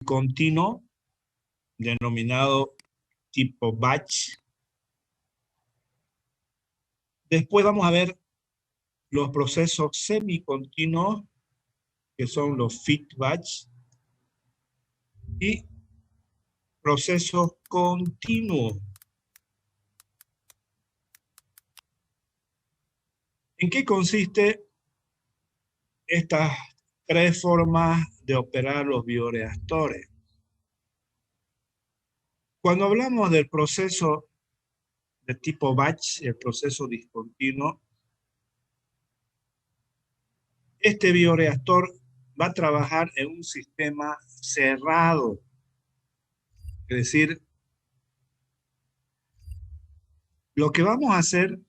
continuo, denominado tipo batch. Después vamos a ver los procesos semicontinuos, que son los feed batch, y procesos continuos. ¿En qué consiste estas tres formas de operar los bioreactores? Cuando hablamos del proceso de tipo batch, el proceso discontinuo, este bioreactor va a trabajar en un sistema cerrado. Es decir, lo que vamos a hacer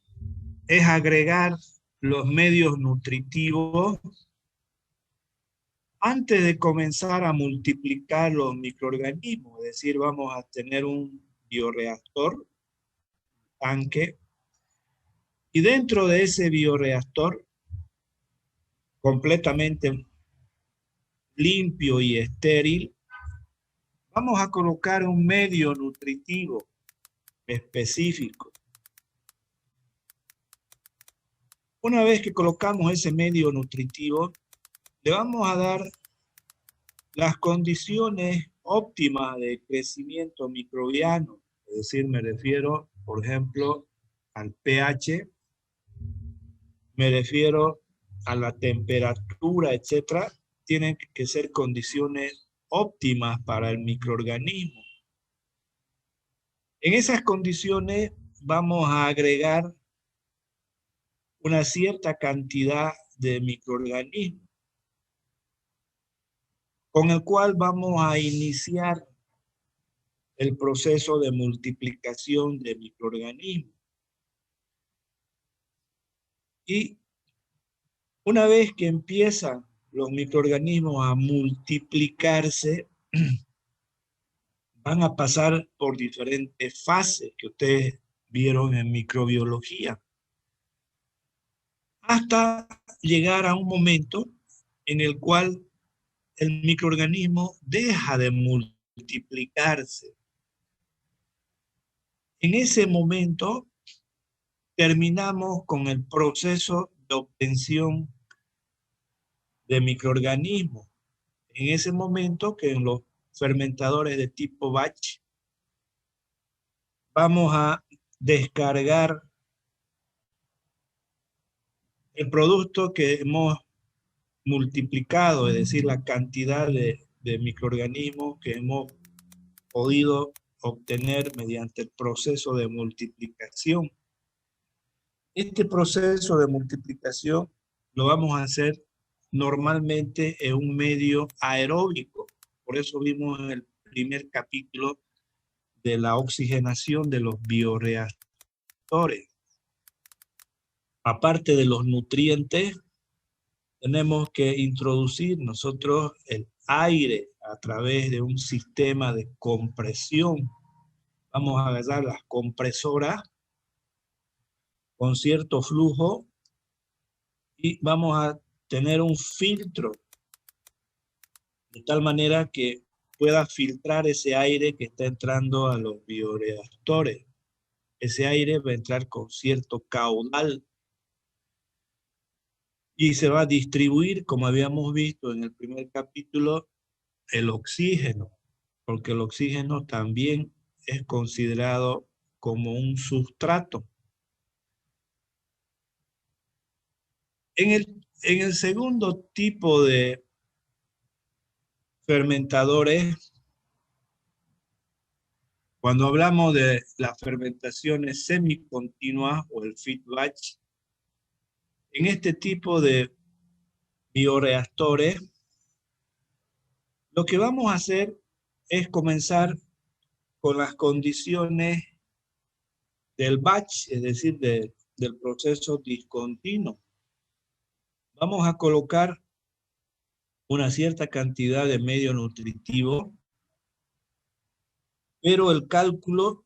es agregar los medios nutritivos antes de comenzar a multiplicar los microorganismos. Es decir, vamos a tener un bioreactor, tanque, y dentro de ese bioreactor, completamente limpio y estéril, vamos a colocar un medio nutritivo específico. Una vez que colocamos ese medio nutritivo, le vamos a dar las condiciones óptimas de crecimiento microbiano. Es decir, me refiero, por ejemplo, al pH, me refiero a la temperatura, etcétera. Tienen que ser condiciones óptimas para el microorganismo. En esas condiciones vamos a agregar una cierta cantidad de microorganismos, con el cual vamos a iniciar el proceso de multiplicación de microorganismos. Y una vez que empiezan los microorganismos a multiplicarse, van a pasar por diferentes fases que ustedes vieron en microbiología, hasta llegar a un momento en el cual el microorganismo deja de multiplicarse. En ese momento terminamos con el proceso de obtención de microorganismos. En ese momento que en los fermentadores de tipo batch vamos a descargar el producto que hemos multiplicado, es decir, la cantidad de microorganismos que hemos podido obtener mediante el proceso de multiplicación. Este proceso de multiplicación lo vamos a hacer normalmente en un medio aeróbico. Por eso vimos en el primer capítulo de la oxigenación de los bioreactores. Aparte de los nutrientes, tenemos que introducir nosotros el aire a través de un sistema de compresión. Vamos a agarrar las compresoras con cierto flujo y vamos a tener un filtro de tal manera que pueda filtrar ese aire que está entrando a los bioreactores. Ese aire va a entrar con cierto caudal y se va a distribuir, como habíamos visto en el primer capítulo, el oxígeno, porque el oxígeno también es considerado como un sustrato. En el segundo tipo de fermentadores, cuando hablamos de las fermentaciones semicontinuas o el feed batch, en este tipo de bioreactores, lo que vamos a hacer es comenzar con las condiciones del batch, es decir, del proceso discontinuo. Vamos a colocar una cierta cantidad de medio nutritivo, pero el cálculo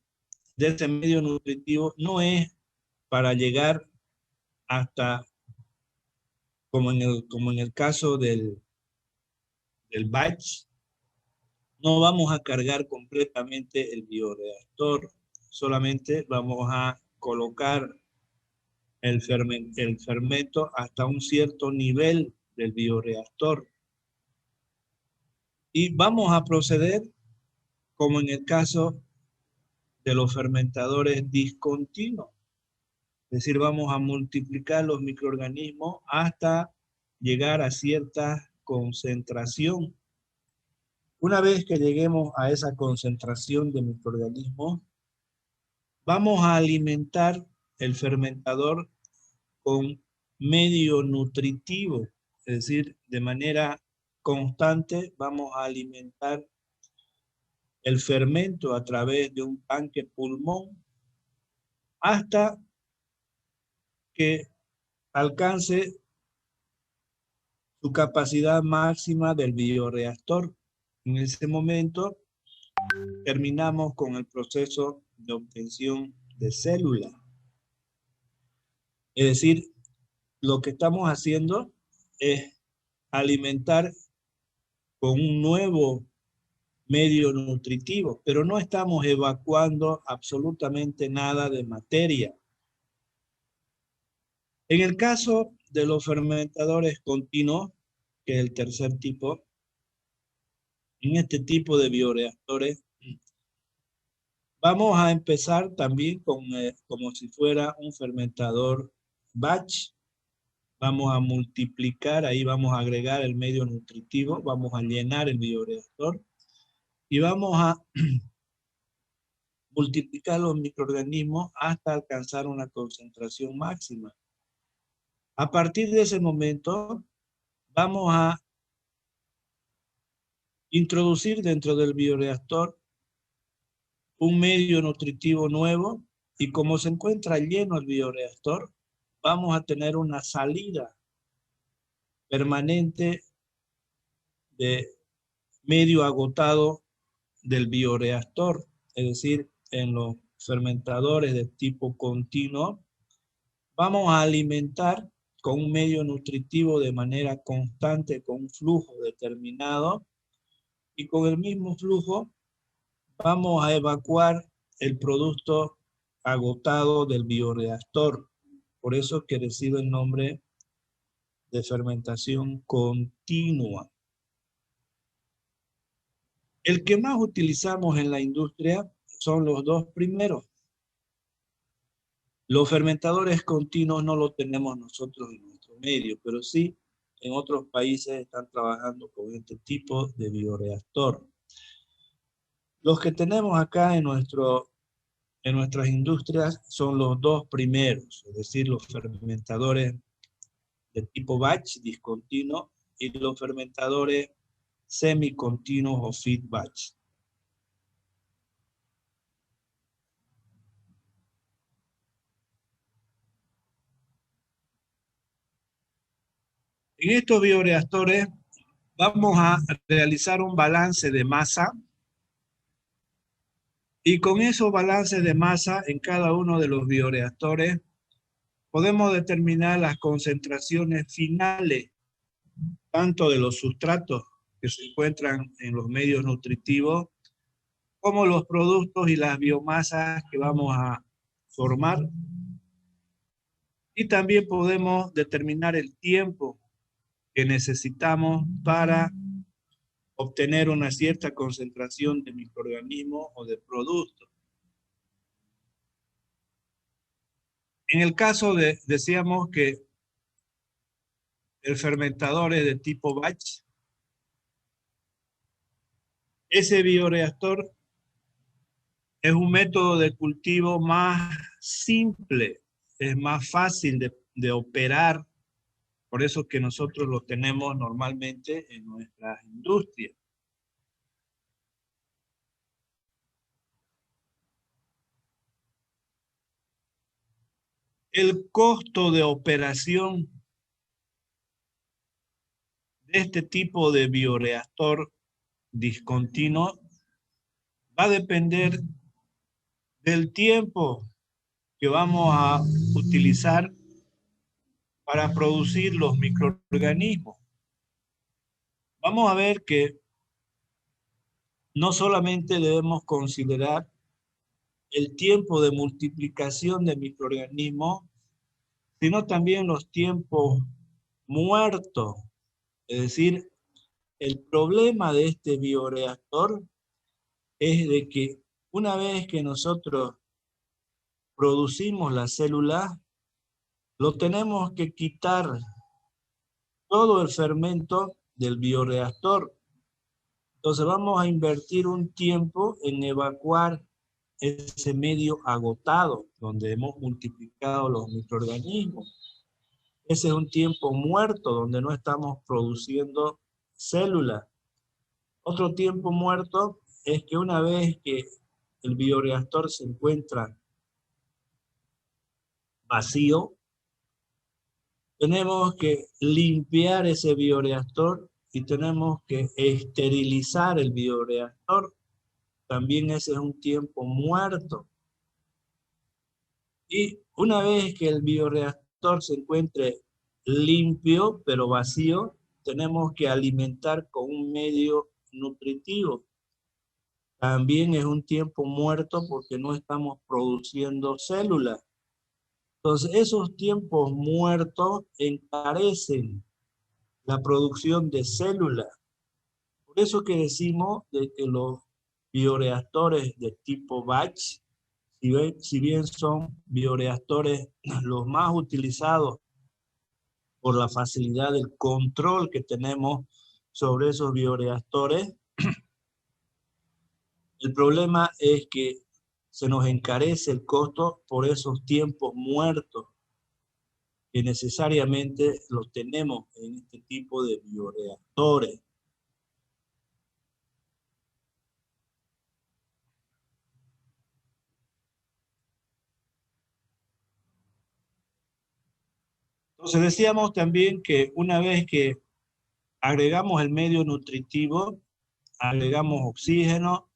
de ese medio nutritivo no es para llegar hasta, como en el caso del batch, no vamos a cargar completamente el bioreactor, solamente vamos a colocar el fermento hasta un cierto nivel del bioreactor. Y vamos a proceder como en el caso de los fermentadores discontinuos. Es decir, vamos a multiplicar los microorganismos hasta llegar a cierta concentración. Una vez que lleguemos a esa concentración de microorganismos, vamos a alimentar el fermentador con medio nutritivo, es decir, de manera constante vamos a alimentar el fermento a través de un tanque pulmón hasta que alcance su capacidad máxima del bioreactor. En ese momento terminamos con el proceso de obtención de células. Es decir, lo que estamos haciendo es alimentar con un nuevo medio nutritivo, pero no estamos evacuando absolutamente nada de materia. En el caso de los fermentadores continuos, que es el tercer tipo, en este tipo de bioreactores, vamos a empezar también con, como si fuera un fermentador batch. Vamos a multiplicar, ahí vamos a agregar el medio nutritivo, vamos a llenar el bioreactor y vamos a multiplicar los microorganismos hasta alcanzar una concentración máxima. A partir de ese momento, vamos a introducir dentro del bioreactor un medio nutritivo nuevo y como se encuentra lleno el bioreactor, vamos a tener una salida permanente de medio agotado del bioreactor, es decir, en los fermentadores de tipo continuo, vamos a alimentar con un medio nutritivo de manera constante, con un flujo determinado, y con el mismo flujo vamos a evacuar el producto agotado del bioreactor. Por eso que recibe el nombre de fermentación continua. El que más utilizamos en la industria son los dos primeros. Los fermentadores continuos no lo tenemos nosotros en nuestro medio, pero sí en otros países están trabajando con este tipo de bioreactor. Los que tenemos acá en nuestras industrias son los dos primeros, es decir, los fermentadores de tipo batch, discontinuo, y los fermentadores semicontinuos o feed batch. En estos bioreactores vamos a realizar un balance de masa y con esos balances de masa en cada uno de los bioreactores podemos determinar las concentraciones finales tanto de los sustratos que se encuentran en los medios nutritivos como los productos y las biomasas que vamos a formar. Y también podemos determinar el tiempo que necesitamos para obtener una cierta concentración de microorganismos o de productos. En el caso de, decíamos que el fermentador es de tipo batch, ese bioreactor es un método de cultivo más simple, es más fácil de operar, por eso que nosotros lo tenemos normalmente en nuestras industrias. El costo de operación de este tipo de bioreactor discontinuo va a depender del tiempo que vamos a utilizar para producir los microorganismos. Vamos a ver que no solamente debemos considerar el tiempo de multiplicación de microorganismos, sino también los tiempos muertos. Es decir, el problema de este bioreactor es de que una vez que nosotros producimos la célula, lo tenemos que quitar todo el fermento del bioreactor. Entonces vamos a invertir un tiempo en evacuar ese medio agotado, donde hemos multiplicado los microorganismos. Ese es un tiempo muerto, donde no estamos produciendo células. Otro tiempo muerto es que una vez que el bioreactor se encuentra vacío, tenemos que limpiar ese bioreactor y tenemos que esterilizar el bioreactor. También ese es un tiempo muerto. Y una vez que el bioreactor se encuentre limpio pero vacío, tenemos que alimentar con un medio nutritivo. También es un tiempo muerto porque no estamos produciendo células. Entonces, esos tiempos muertos encarecen la producción de células. Por eso que decimos de que los bioreactores de tipo batch, si bien son bioreactores los más utilizados por la facilidad del control que tenemos sobre esos bioreactores, el problema es que se nos encarece el costo por esos tiempos muertos que necesariamente los tenemos en este tipo de bioreactores. Entonces decíamos también que una vez que agregamos el medio nutritivo, agregamos oxígeno,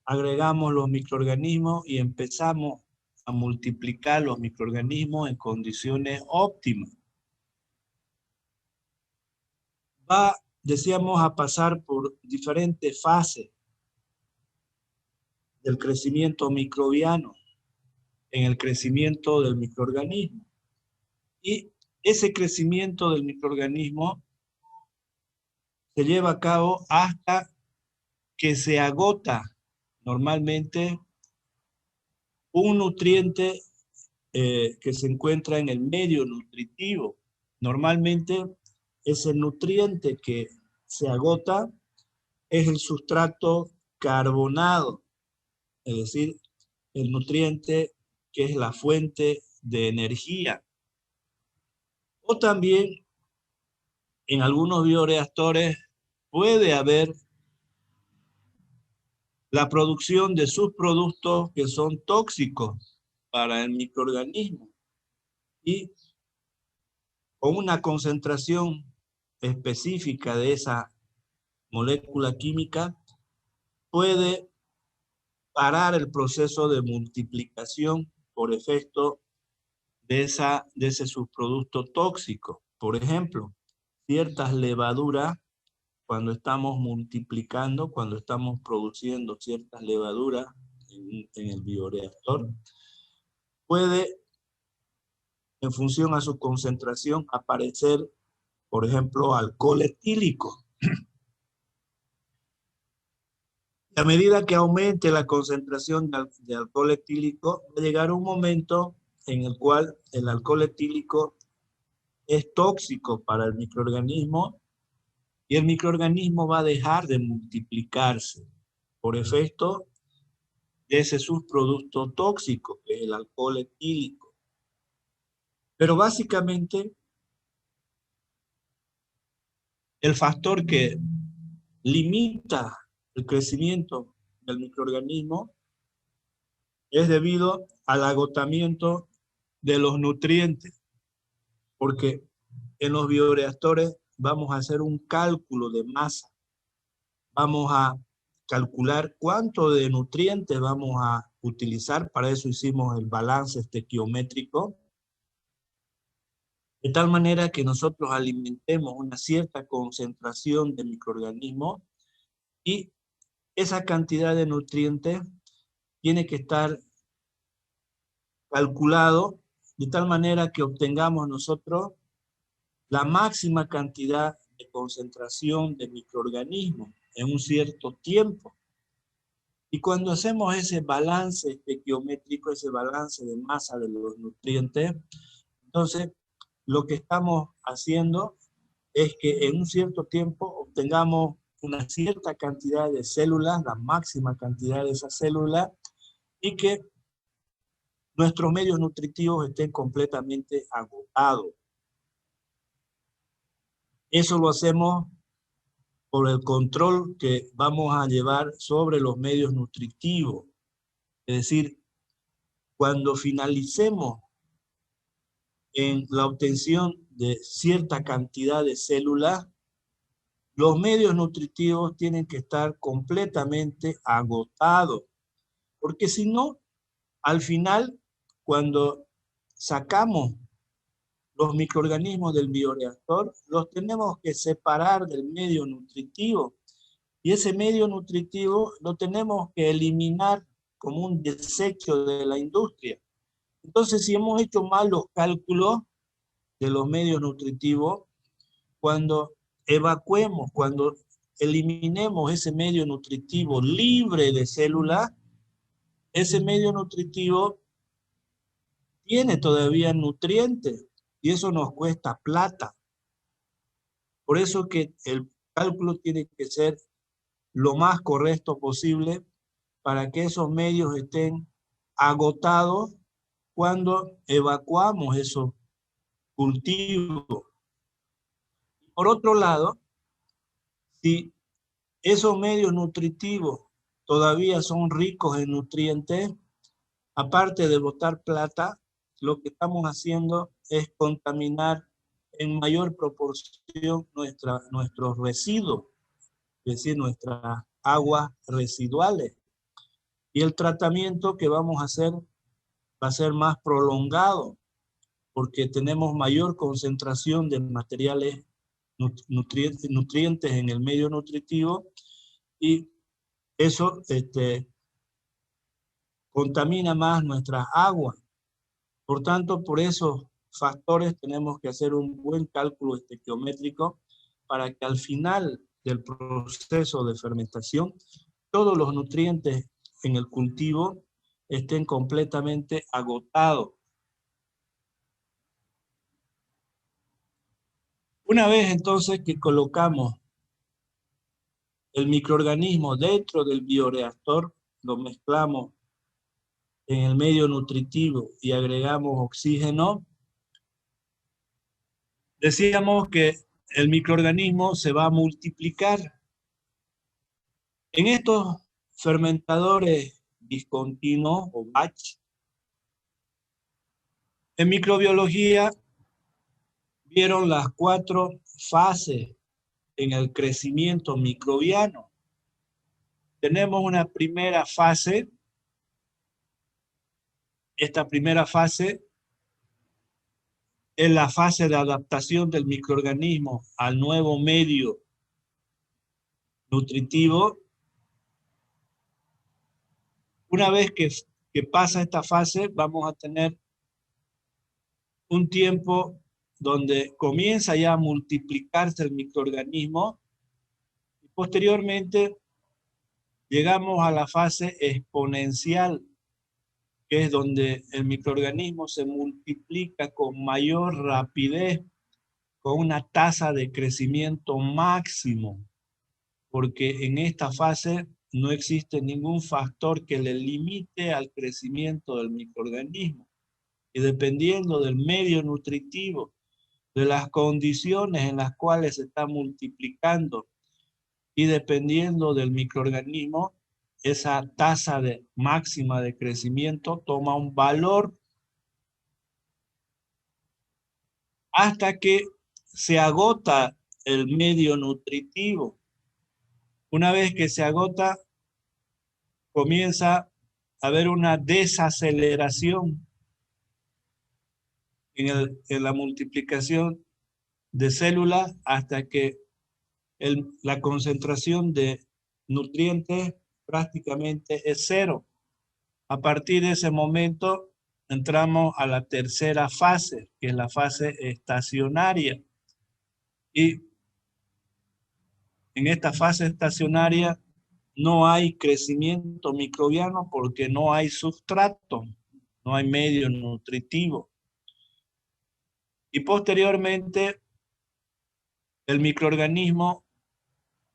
agregamos los microorganismos y empezamos a multiplicar los microorganismos en condiciones óptimas. Decíamos, a pasar por diferentes fases del crecimiento microbiano, en el crecimiento del microorganismo. Y ese crecimiento del microorganismo se lleva a cabo hasta que se agota normalmente un nutriente que se encuentra en el medio nutritivo. Normalmente ese nutriente que se agota es el sustrato carbonado, es decir, el nutriente que es la fuente de energía. O también en algunos bioreactores puede haber la producción de subproductos que son tóxicos para el microorganismo y con una concentración específica de esa molécula química puede parar el proceso de multiplicación por efecto de ese subproducto tóxico. Por ejemplo, ciertas levaduras, cuando estamos multiplicando, cuando estamos produciendo ciertas levaduras en el bioreactor, puede, en función a su concentración, aparecer, por ejemplo, alcohol etílico. A medida que aumente la concentración de alcohol etílico, va a llegar un momento en el cual el alcohol etílico es tóxico para el microorganismo y el microorganismo va a dejar de multiplicarse por efecto de ese subproducto tóxico, que es el alcohol etílico. Pero básicamente, el factor que limita el crecimiento del microorganismo es debido al agotamiento de los nutrientes, porque en los bioreactores vamos a hacer un cálculo de masa, vamos a calcular cuánto de nutrientes vamos a utilizar, para eso hicimos el balance estequiométrico, de tal manera que nosotros alimentemos una cierta concentración de microorganismos y esa cantidad de nutrientes tiene que estar calculado de tal manera que obtengamos nosotros la máxima cantidad de concentración de microorganismos en un cierto tiempo. Y cuando hacemos ese balance estequiométrico, ese balance de masa de los nutrientes, entonces lo que estamos haciendo es que en un cierto tiempo obtengamos una cierta cantidad de células, la máxima cantidad de esas células, y que nuestros medios nutritivos estén completamente agotados. Eso lo hacemos por el control que vamos a llevar sobre los medios nutritivos. Es decir, cuando finalicemos en la obtención de cierta cantidad de células, los medios nutritivos tienen que estar completamente agotados, porque si no, al final, cuando sacamos los microorganismos del bioreactor, los tenemos que separar del medio nutritivo, y ese medio nutritivo lo tenemos que eliminar como un desecho de la industria. Entonces, si hemos hecho mal los cálculos de los medios nutritivos, cuando evacuemos, cuando eliminemos ese medio nutritivo libre de células, ese medio nutritivo tiene todavía nutrientes y eso nos cuesta plata. Por eso que el cálculo tiene que ser lo más correcto posible para que esos medios estén agotados cuando evacuamos esos cultivos. Por otro lado, si esos medios nutritivos todavía son ricos en nutrientes, aparte de botar plata, lo que estamos haciendo es contaminar en mayor proporción nuestros residuos, es decir, nuestras aguas residuales. Y el tratamiento que vamos a hacer va a ser más prolongado, porque tenemos mayor concentración de materiales nutrientes en el medio nutritivo, y eso contamina más nuestras aguas. Por tanto, por esos factores tenemos que hacer un buen cálculo estequiométrico para que al final del proceso de fermentación todos los nutrientes en el cultivo estén completamente agotados. Una vez entonces que colocamos el microorganismo dentro del bioreactor, lo mezclamos en el medio nutritivo y agregamos oxígeno, decíamos que el microorganismo se va a multiplicar. En estos fermentadores discontinuos o batch, en microbiología vieron las 4 fases en el crecimiento microbiano. Tenemos una primera fase. Esta primera fase es la fase de adaptación del microorganismo al nuevo medio nutritivo. Una vez que pasa esta fase, vamos a tener un tiempo donde comienza ya a multiplicarse el microorganismo, y posteriormente llegamos a la fase exponencial, que es donde el microorganismo se multiplica con mayor rapidez, con una tasa de crecimiento máximo, porque en esta fase no existe ningún factor que le limite al crecimiento del microorganismo. Y dependiendo del medio nutritivo, de las condiciones en las cuales se está multiplicando y dependiendo del microorganismo, esa tasa máxima de crecimiento toma un valor hasta que se agota el medio nutritivo. Una vez que se agota, comienza a haber una desaceleración en la multiplicación de células hasta que la concentración de nutrientes prácticamente es cero. A partir de ese momento entramos a la tercera fase, que es la fase estacionaria. Y en esta fase estacionaria no hay crecimiento microbiano porque no hay sustrato, no hay medio nutritivo. Y posteriormente el microorganismo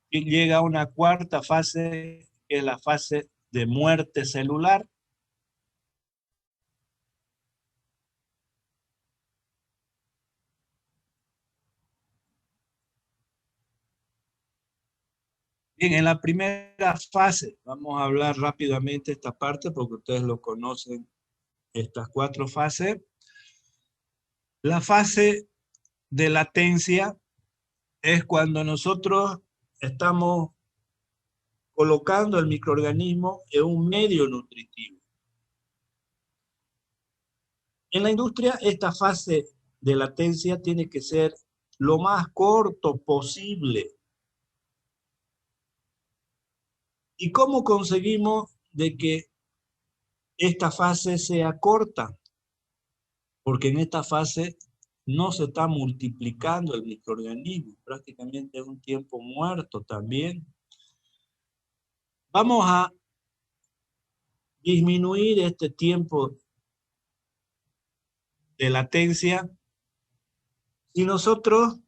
llega a una cuarta fase, que es la fase de muerte celular. Bien, en la primera fase, vamos a hablar rápidamente esta parte porque ustedes lo conocen, estas cuatro fases. La fase de latencia es cuando nosotros estamos colocando el microorganismo en un medio nutritivo. En la industria, esta fase de latencia tiene que ser lo más corto posible. ¿Y cómo conseguimos de que esta fase sea corta? Porque en esta fase no se está multiplicando el microorganismo, prácticamente es un tiempo muerto también. Vamos a disminuir este tiempo de latencia si nosotros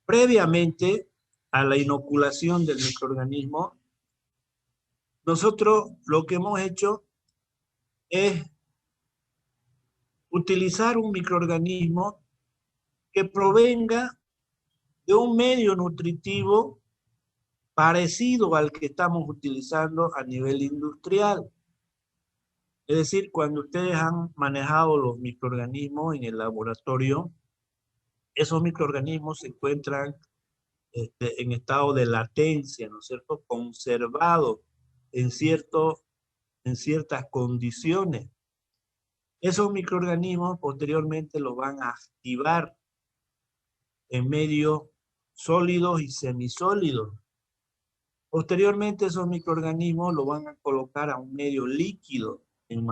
previamente a la inoculación del microorganismo, nosotros lo que hemos hecho es utilizar un microorganismo que provenga de un medio nutritivo parecido al que estamos utilizando a nivel industrial. Es decir, cuando ustedes han manejado los microorganismos en el laboratorio, esos microorganismos se encuentran en estado de latencia, ¿no es cierto? Conservados en ciertas condiciones. Esos microorganismos posteriormente los van a activar en medios sólidos y semisólidos. Posteriormente esos microorganismos lo van a colocar a un medio líquido, en un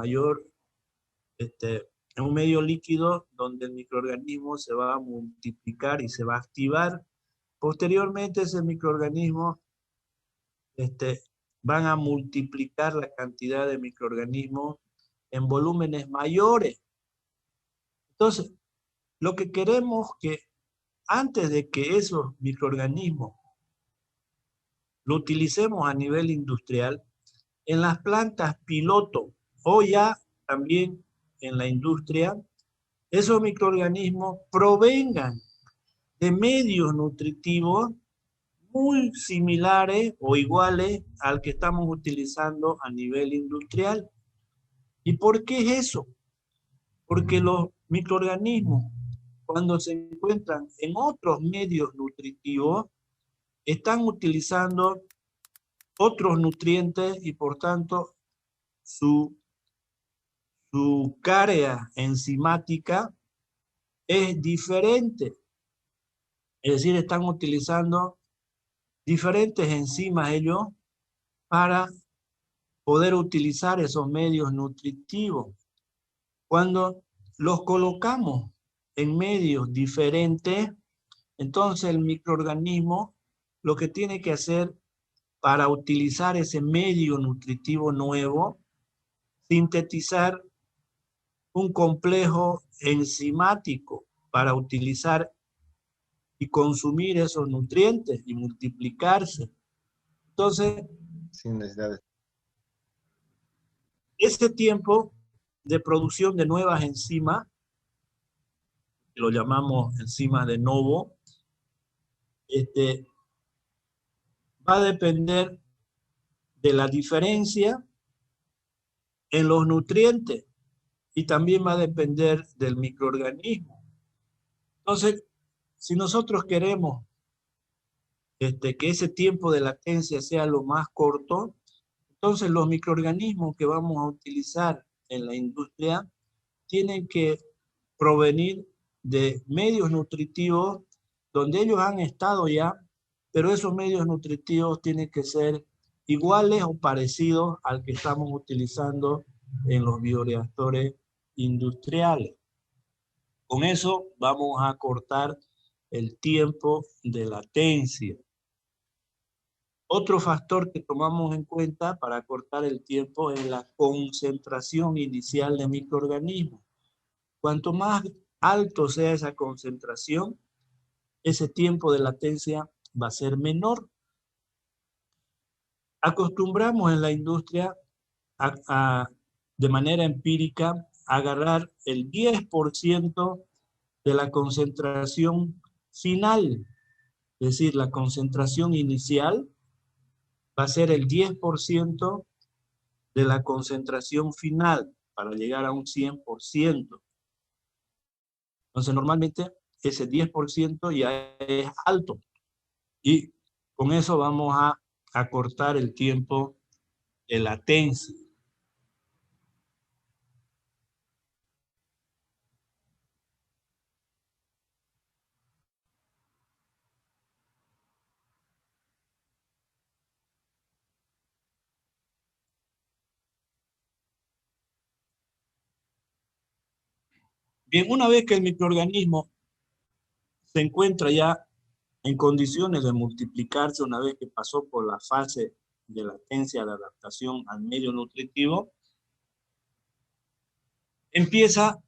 medio líquido donde el microorganismo se va a multiplicar y se va a activar. Posteriormente ese microorganismo van a multiplicar la cantidad de microorganismos en volúmenes mayores. Entonces, lo que queremos que antes de que esos microorganismos lo utilicemos a nivel industrial, en las plantas piloto o ya también en la industria, esos microorganismos provengan de medios nutritivos muy similares o iguales al que estamos utilizando a nivel industrial. ¿Y por qué es eso? Porque los microorganismos, cuando se encuentran en otros medios nutritivos, están utilizando otros nutrientes y por tanto su carga enzimática es diferente. Es decir, están utilizando diferentes enzimas ellos para poder utilizar esos medios nutritivos. Cuando los colocamos en medios diferentes, entonces el microorganismo lo que tiene que hacer para utilizar ese medio nutritivo nuevo, sintetizar un complejo enzimático para utilizar y consumir esos nutrientes y multiplicarse. Entonces, sin necesidad de... ese tiempo de producción de nuevas enzimas, lo llamamos enzimas de novo, va a depender de la diferencia en los nutrientes y también va a depender del microorganismo. Entonces, si nosotros queremos que ese tiempo de latencia sea lo más corto, entonces los microorganismos que vamos a utilizar en la industria tienen que provenir de medios nutritivos donde ellos han estado ya, pero esos medios nutritivos tienen que ser iguales o parecidos al que estamos utilizando en los bioreactores industriales. Con eso vamos a cortar el tiempo de latencia. Otro factor que tomamos en cuenta para cortar el tiempo es la concentración inicial de microorganismos. Cuanto más alto sea esa concentración, ese tiempo de latencia va a ser menor. Acostumbramos en la industria de manera empírica a agarrar el 10% de la concentración final, es decir, la concentración inicial va a ser el 10% de la concentración final para llegar a un 100%. Entonces, normalmente ese 10% ya es alto y con eso vamos a acortar el tiempo de latencia. Bien, una vez que el microorganismo se encuentra ya en condiciones de multiplicarse, una vez que pasó por la fase de latencia de adaptación al medio nutritivo, empieza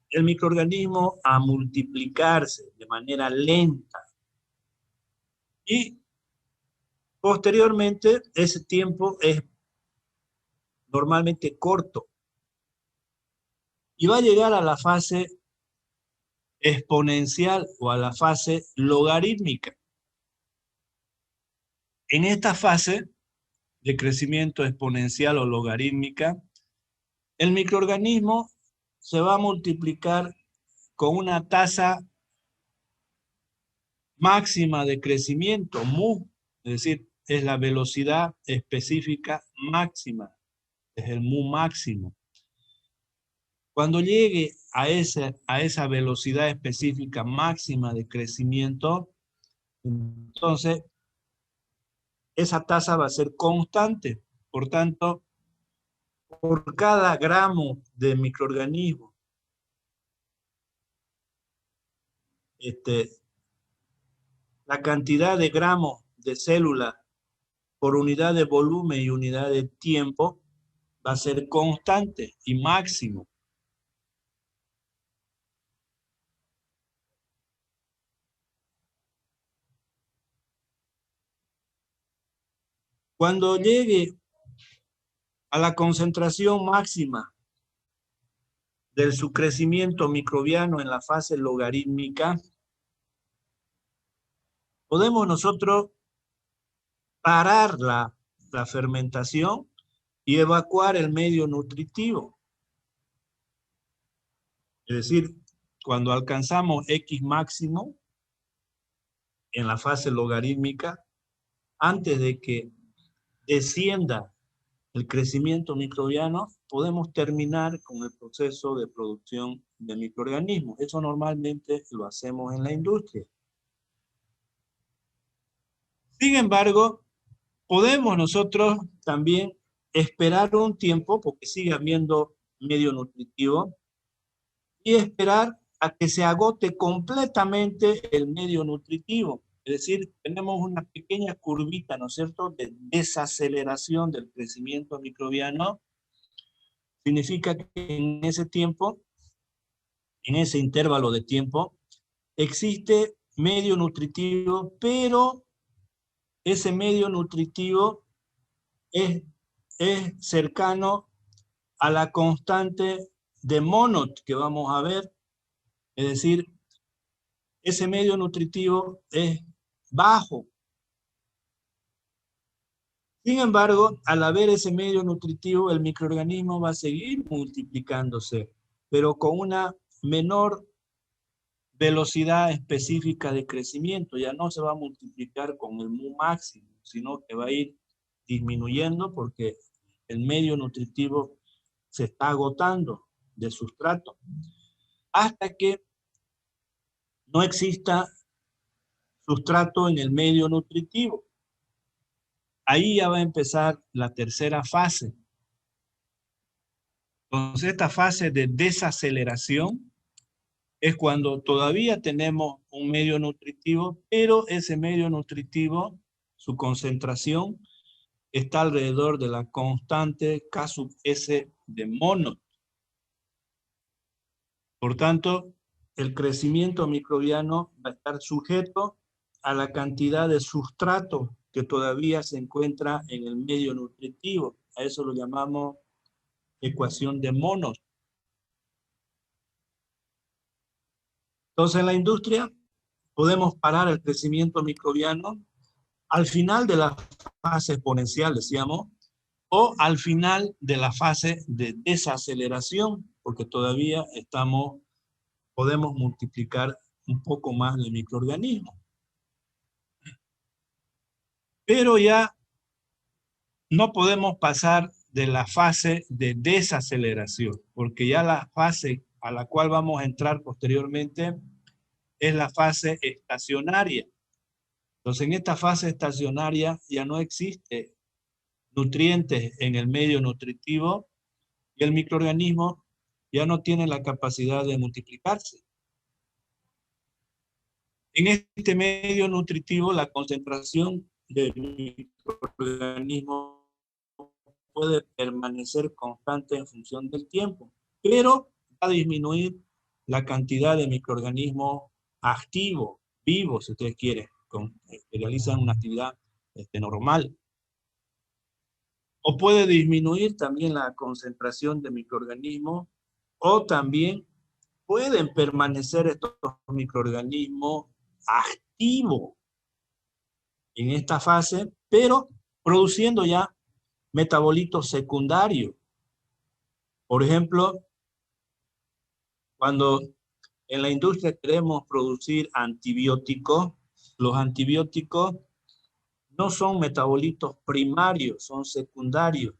el microorganismo a multiplicarse de manera lenta. Y posteriormente ese tiempo es normalmente corto. Y va a llegar a la fase exponencial o a la fase logarítmica. En esta fase de crecimiento exponencial o logarítmica, el microorganismo se va a multiplicar con una tasa máxima de crecimiento, mu, es decir, es la velocidad específica máxima, es el mu máximo. Cuando llegue a esa velocidad específica máxima de crecimiento, entonces esa tasa va a ser constante. Por tanto, por cada gramo de microorganismo, la cantidad de gramos de célula por unidad de volumen y unidad de tiempo va a ser constante y máximo. Cuando llegue a la concentración máxima de su crecimiento microbiano en la fase logarítmica, podemos nosotros parar la fermentación y evacuar el medio nutritivo. Es decir, cuando alcanzamos X máximo en la fase logarítmica, antes de que descienda el crecimiento microbiano, podemos terminar con el proceso de producción de microorganismos. Eso normalmente lo hacemos en la industria. Sin embargo, podemos nosotros también esperar un tiempo, porque sigue habiendo medio nutritivo, y esperar a que se agote completamente el medio nutritivo. Es decir, tenemos una pequeña curvita, ¿no es cierto?, de desaceleración del crecimiento microbiano. Significa que en ese tiempo, en ese intervalo de tiempo, existe medio nutritivo, pero ese medio nutritivo es cercano a la constante de Monod que vamos a ver. Es decir, ese medio nutritivo es bajo. Sin embargo, al haber ese medio nutritivo, el microorganismo va a seguir multiplicándose, pero con una menor velocidad específica de crecimiento. Ya no se va a multiplicar con el mu máximo, sino que va a ir disminuyendo porque el medio nutritivo se está agotando de sustrato hasta que no exista sustrato en el medio nutritivo. ahí ya va a empezar la tercera fase. Entonces, esta fase de desaceleración es cuando todavía tenemos un medio nutritivo, pero ese medio nutritivo, su concentración, está alrededor de la constante K sub S de mono. Por tanto, el crecimiento microbiano va a estar sujeto a la cantidad de sustrato que todavía se encuentra en el medio nutritivo. A eso lo llamamos ecuación de monos. Entonces, en la industria podemos parar el crecimiento microbiano al final de la fase exponencial, decíamos, o al final de la fase de desaceleración, porque todavía podemos multiplicar un poco más de microorganismos. Pero ya no podemos pasar de la fase de desaceleración, porque ya la fase a la cual vamos a entrar posteriormente es la fase estacionaria. Entonces, en esta fase estacionaria ya no existe nutrientes en el medio nutritivo y el microorganismo ya no tiene la capacidad de multiplicarse. En este medio nutritivo, la concentración de microorganismos puede permanecer constante en función del tiempo, pero va a disminuir la cantidad de microorganismos activos, vivos, si ustedes quieren, que realizan una actividad normal. O puede disminuir también la concentración de microorganismos, o también pueden permanecer estos microorganismos activos en esta fase, pero produciendo ya metabolitos secundarios. Por ejemplo, cuando en la industria queremos producir antibióticos, los antibióticos no son metabolitos primarios, son secundarios.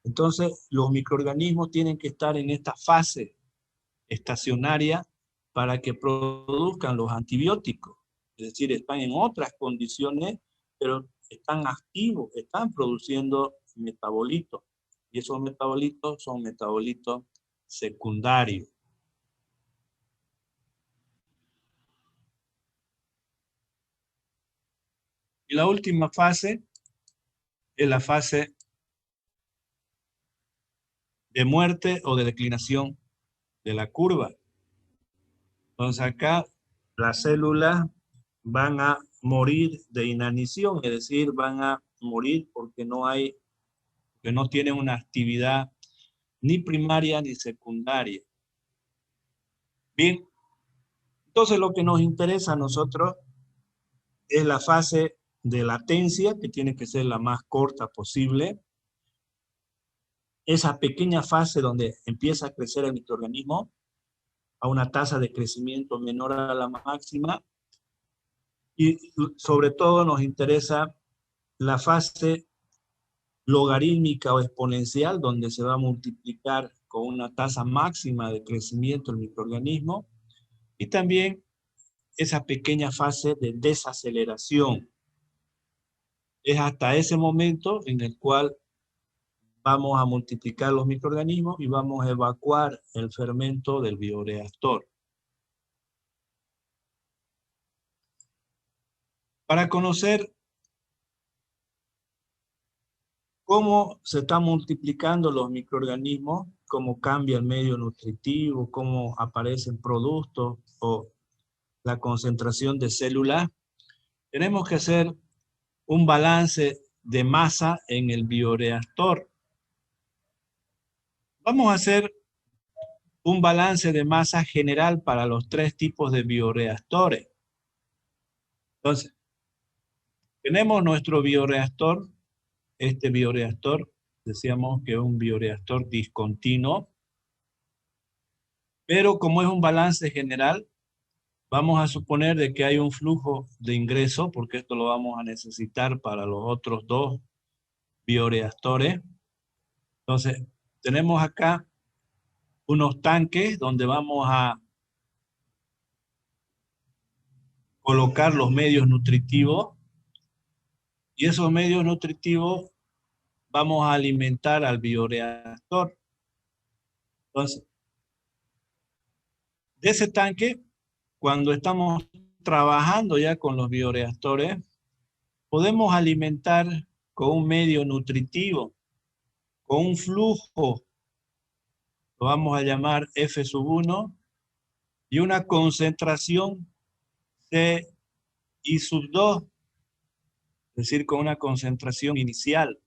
Entonces, los microorganismos tienen que estar en esta fase estacionaria para que produzcan los antibióticos. Es decir, están en otras condiciones, pero están activos, están produciendo metabolitos. Y esos metabolitos son metabolitos secundarios. Y la última fase es la fase de muerte o de declinación de la curva. Entonces acá las células van a morir de inanición, es decir, van a morir porque no tienen una actividad ni primaria ni secundaria. Bien, entonces lo que nos interesa a nosotros es la fase de latencia, que tiene que ser la más corta posible. Esa pequeña fase donde empieza a crecer el microorganismo a una tasa de crecimiento menor a la máxima. Y sobre todo nos interesa la fase logarítmica o exponencial, donde se va a multiplicar con una tasa máxima de crecimiento el microorganismo. Y también esa pequeña fase de desaceleración. Es hasta ese momento en el cual vamos a multiplicar los microorganismos y vamos a evacuar el fermento del bioreactor. Para conocer cómo se están multiplicando los microorganismos, cómo cambia el medio nutritivo, cómo aparecen productos o la concentración de células, tenemos que hacer un balance de masa en el bioreactor. Vamos a hacer un balance de masa general para los 3 tipos de bioreactores. Entonces, tenemos nuestro bioreactor. Este bioreactor, decíamos que es un bioreactor discontinuo, pero como es un balance general, vamos a suponer de que hay un flujo de ingreso, porque esto lo vamos a necesitar para los otros 2 bioreactores. Entonces, tenemos acá unos tanques donde vamos a colocar los medios nutritivos Y esos medios nutritivos vamos a alimentar al bioreactor. Entonces, de ese tanque, cuando estamos trabajando ya con los bioreactores, podemos alimentar con un medio nutritivo, con un flujo, lo vamos a llamar F1, y una concentración CI2, es decir, con una concentración inicial.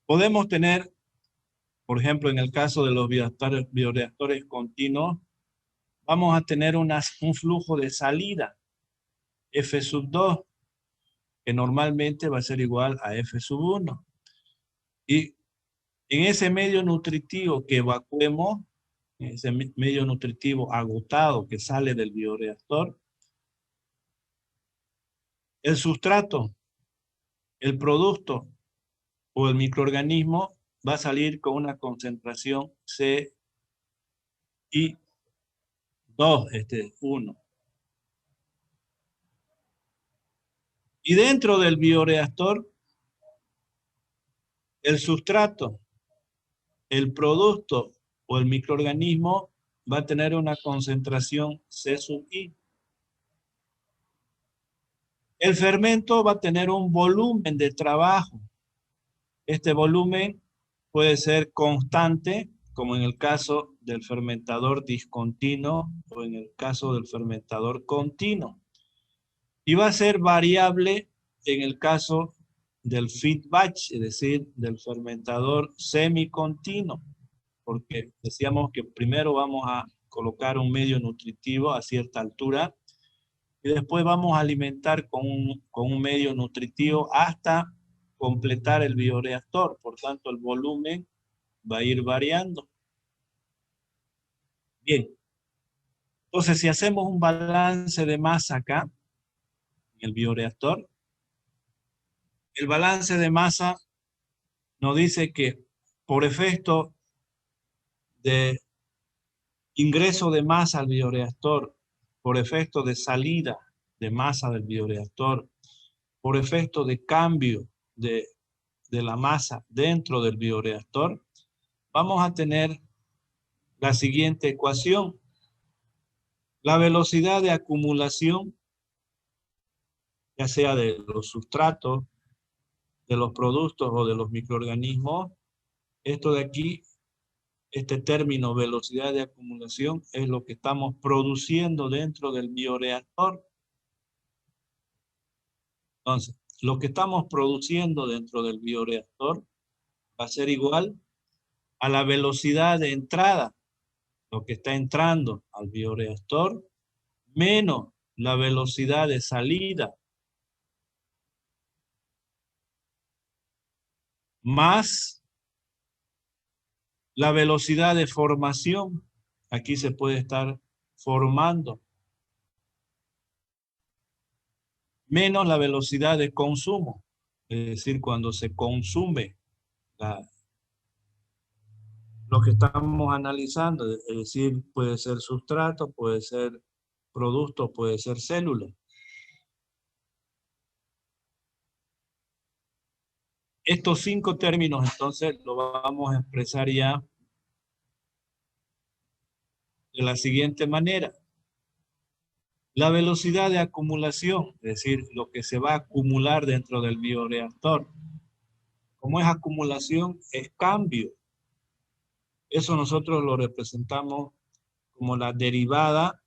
Podemos tener, por ejemplo, en el caso de los bioreactores continuos, vamos a tener un flujo de salida F2, que normalmente va a ser igual a F1. Y en ese medio nutritivo que evacuemos, ese medio nutritivo agotado que sale del bioreactor, el sustrato, el producto o el microorganismo va a salir con una concentración CI2, 1. Y dentro del bioreactor, el sustrato, el producto o el microorganismo va a tener una concentración C(I). El fermento va a tener un volumen de trabajo. Este volumen puede ser constante, como en el caso del fermentador discontinuo o en el caso del fermentador continuo. Y va a ser variable en el caso del feed batch, es decir, del fermentador semicontinuo, porque decíamos que primero vamos a colocar un medio nutritivo a cierta altura y después vamos a alimentar con un medio nutritivo hasta completar el bioreactor. Por tanto, el volumen va a ir variando. Bien, entonces si hacemos un balance de masa acá, en el bioreactor, el balance de masa nos dice que por efecto de ingreso de masa al bioreactor, por efecto de salida de masa del bioreactor, por efecto de cambio de la masa dentro del bioreactor, vamos a tener la siguiente ecuación. La velocidad de acumulación, ya sea de los sustratos, de los productos o de los microorganismos, esto de aquí, este término velocidad de acumulación, es lo que estamos produciendo dentro del bioreactor. Entonces, lo que estamos produciendo dentro del bioreactor va a ser igual a la velocidad de entrada, lo que está entrando al bioreactor, menos la velocidad de salida, más la velocidad de formación. Aquí se puede estar formando, menos la velocidad de consumo, es decir, cuando se consume lo que estamos analizando, es decir, puede ser sustrato, puede ser producto, puede ser célula. Estos 5 términos, entonces, lo vamos a expresar ya de la siguiente manera. La velocidad de acumulación, es decir, lo que se va a acumular dentro del bioreactor. Como es acumulación, es cambio. Eso nosotros lo representamos como la derivada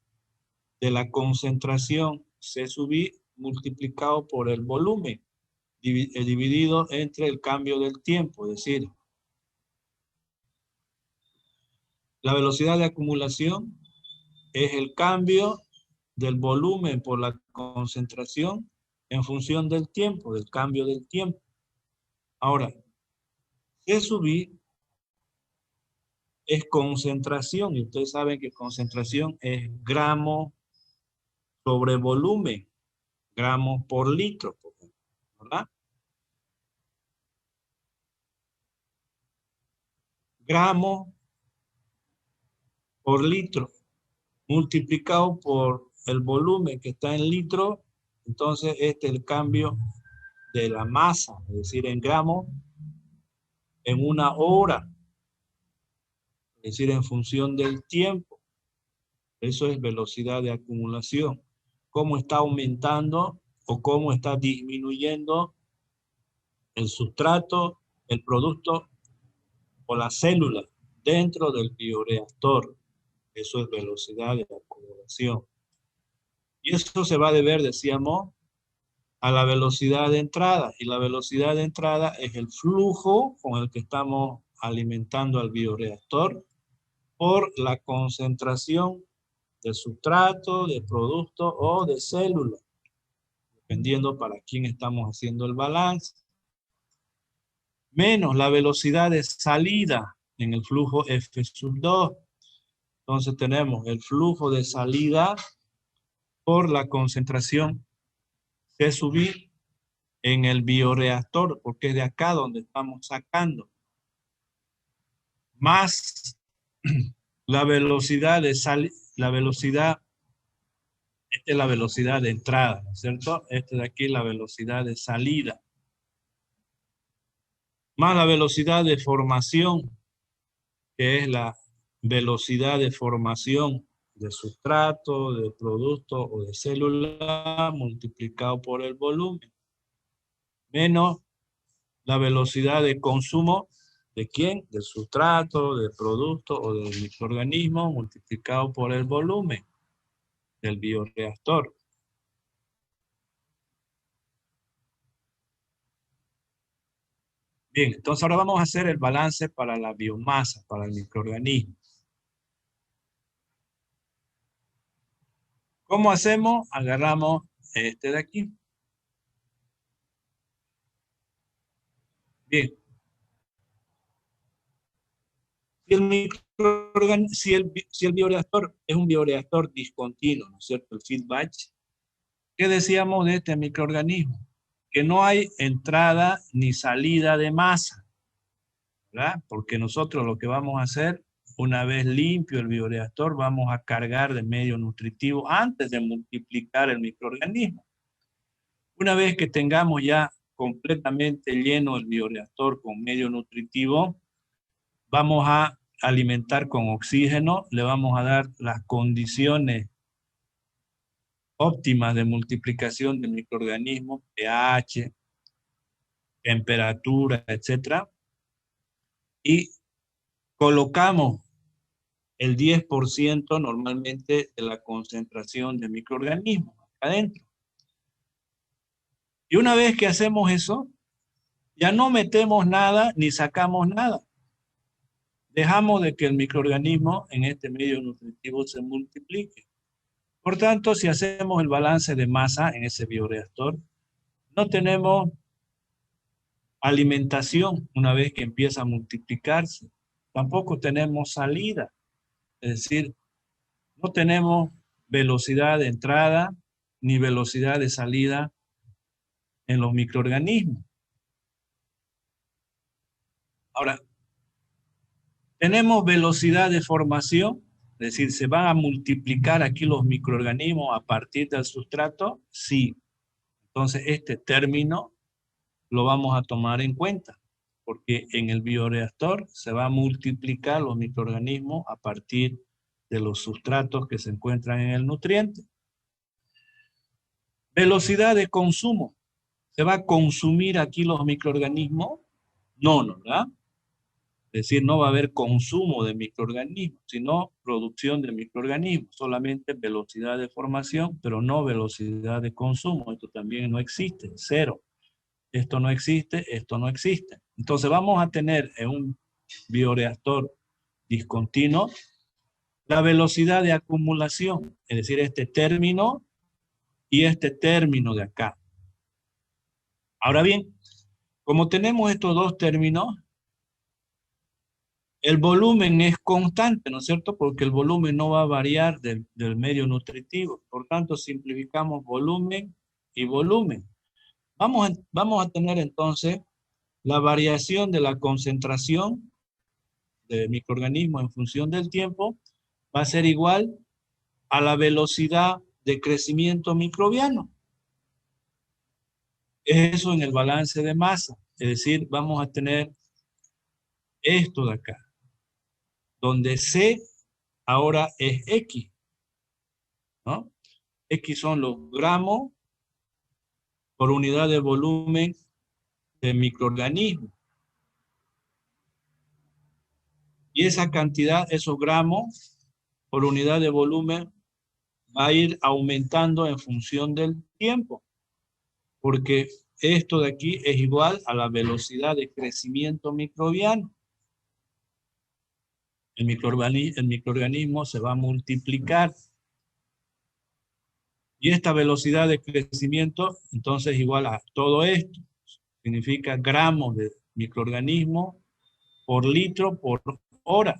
de la concentración C(I) multiplicado por el volumen, dividido entre el cambio del tiempo. Es decir, la velocidad de acumulación es el cambio del volumen por la concentración en función del tiempo, del cambio del tiempo. Ahora, C(I) es concentración, y ustedes saben que concentración es gramo sobre volumen, gramos por litro, ¿verdad? Gramos por litro multiplicado por el volumen que está en litros, entonces este es el cambio de la masa, es decir, en gramos, en una hora, es decir, en función del tiempo. Eso es velocidad de acumulación. Cómo está aumentando o cómo está disminuyendo el sustrato, el producto o la célula dentro del bioreactor. Eso es velocidad de acumulación. Y eso se va a deber, decíamos, a la velocidad de entrada. Y la velocidad de entrada es el flujo con el que estamos alimentando al bioreactor por la concentración de sustrato, de producto o de célula, dependiendo para quién estamos haciendo el balance, menos la velocidad de salida en el flujo F2. Entonces tenemos el flujo de salida por la concentración C sub I en el bioreactor, porque es de acá donde estamos sacando, más la velocidad de esta es la velocidad de entrada, ¿no es cierto? Esta de aquí es la velocidad de salida, más la velocidad de formación, que es la velocidad de formación de sustrato, de producto o de célula multiplicado por el volumen, menos la velocidad de consumo ¿de quién? Del sustrato, del producto o del microorganismo multiplicado por el volumen del bioreactor. Bien, entonces ahora vamos a hacer el balance para la biomasa, para el microorganismo. ¿Cómo hacemos? Agarramos este de aquí. Bien. Si el bioreactor es un bioreactor discontinuo, ¿no es cierto? El feed batch. ¿Qué decíamos de este microorganismo? Que no hay entrada ni salida de masa, ¿verdad? Porque nosotros lo que vamos a hacer, una vez limpio el bioreactor, vamos a cargar de medio nutritivo antes de multiplicar el microorganismo. Una vez que tengamos ya completamente lleno el bioreactor con medio nutritivo, vamos a alimentar con oxígeno, le vamos a dar las condiciones óptimas de multiplicación del microorganismo, pH, temperatura, etc. Y colocamos el 10% normalmente de la concentración de microorganismos adentro. Y una vez que hacemos eso, ya no metemos nada ni sacamos nada. Dejamos de que el microorganismo en este medio nutritivo se multiplique. Por tanto, si hacemos el balance de masa en ese bioreactor, no tenemos alimentación una vez que empieza a multiplicarse. Tampoco tenemos salida. Es decir, no tenemos velocidad de entrada ni velocidad de salida en los microorganismos. Ahora, tenemos velocidad de formación, es decir, ¿se van a multiplicar aquí los microorganismos a partir del sustrato? Sí. Entonces, este término lo vamos a tomar en cuenta, porque en el bioreactor se va a multiplicar los microorganismos a partir de los sustratos que se encuentran en el nutriente. Velocidad de consumo. ¿Se va a consumir aquí los microorganismos? No, ¿no? ¿Verdad? Es decir, no va a haber consumo de microorganismos, sino producción de microorganismos. Solamente velocidad de formación, pero no velocidad de consumo. Esto también no existe, cero. Esto no existe, esto no existe. Entonces vamos a tener en un bioreactor discontinuo la velocidad de acumulación, es decir, este término y este término de acá. Ahora bien, como tenemos estos dos términos, el volumen es constante, ¿no es cierto? Porque el volumen no va a variar del medio nutritivo. Por tanto, simplificamos volumen y volumen. Vamos a tener entonces la variación de la concentración de microorganismos en función del tiempo va a ser igual a la velocidad de crecimiento microbiano. Eso en el balance de masa. Es decir, vamos a tener esto de acá, donde C ahora es X, ¿no? X son los gramos por unidad de volumen de microorganismo. Y esa cantidad, esos gramos por unidad de volumen, va a ir aumentando en función del tiempo, porque esto de aquí es igual a la velocidad de crecimiento microbiano. El microorganismo se va a multiplicar. Y esta velocidad de crecimiento, entonces, igual a todo esto. Significa gramos de microorganismo por litro por hora.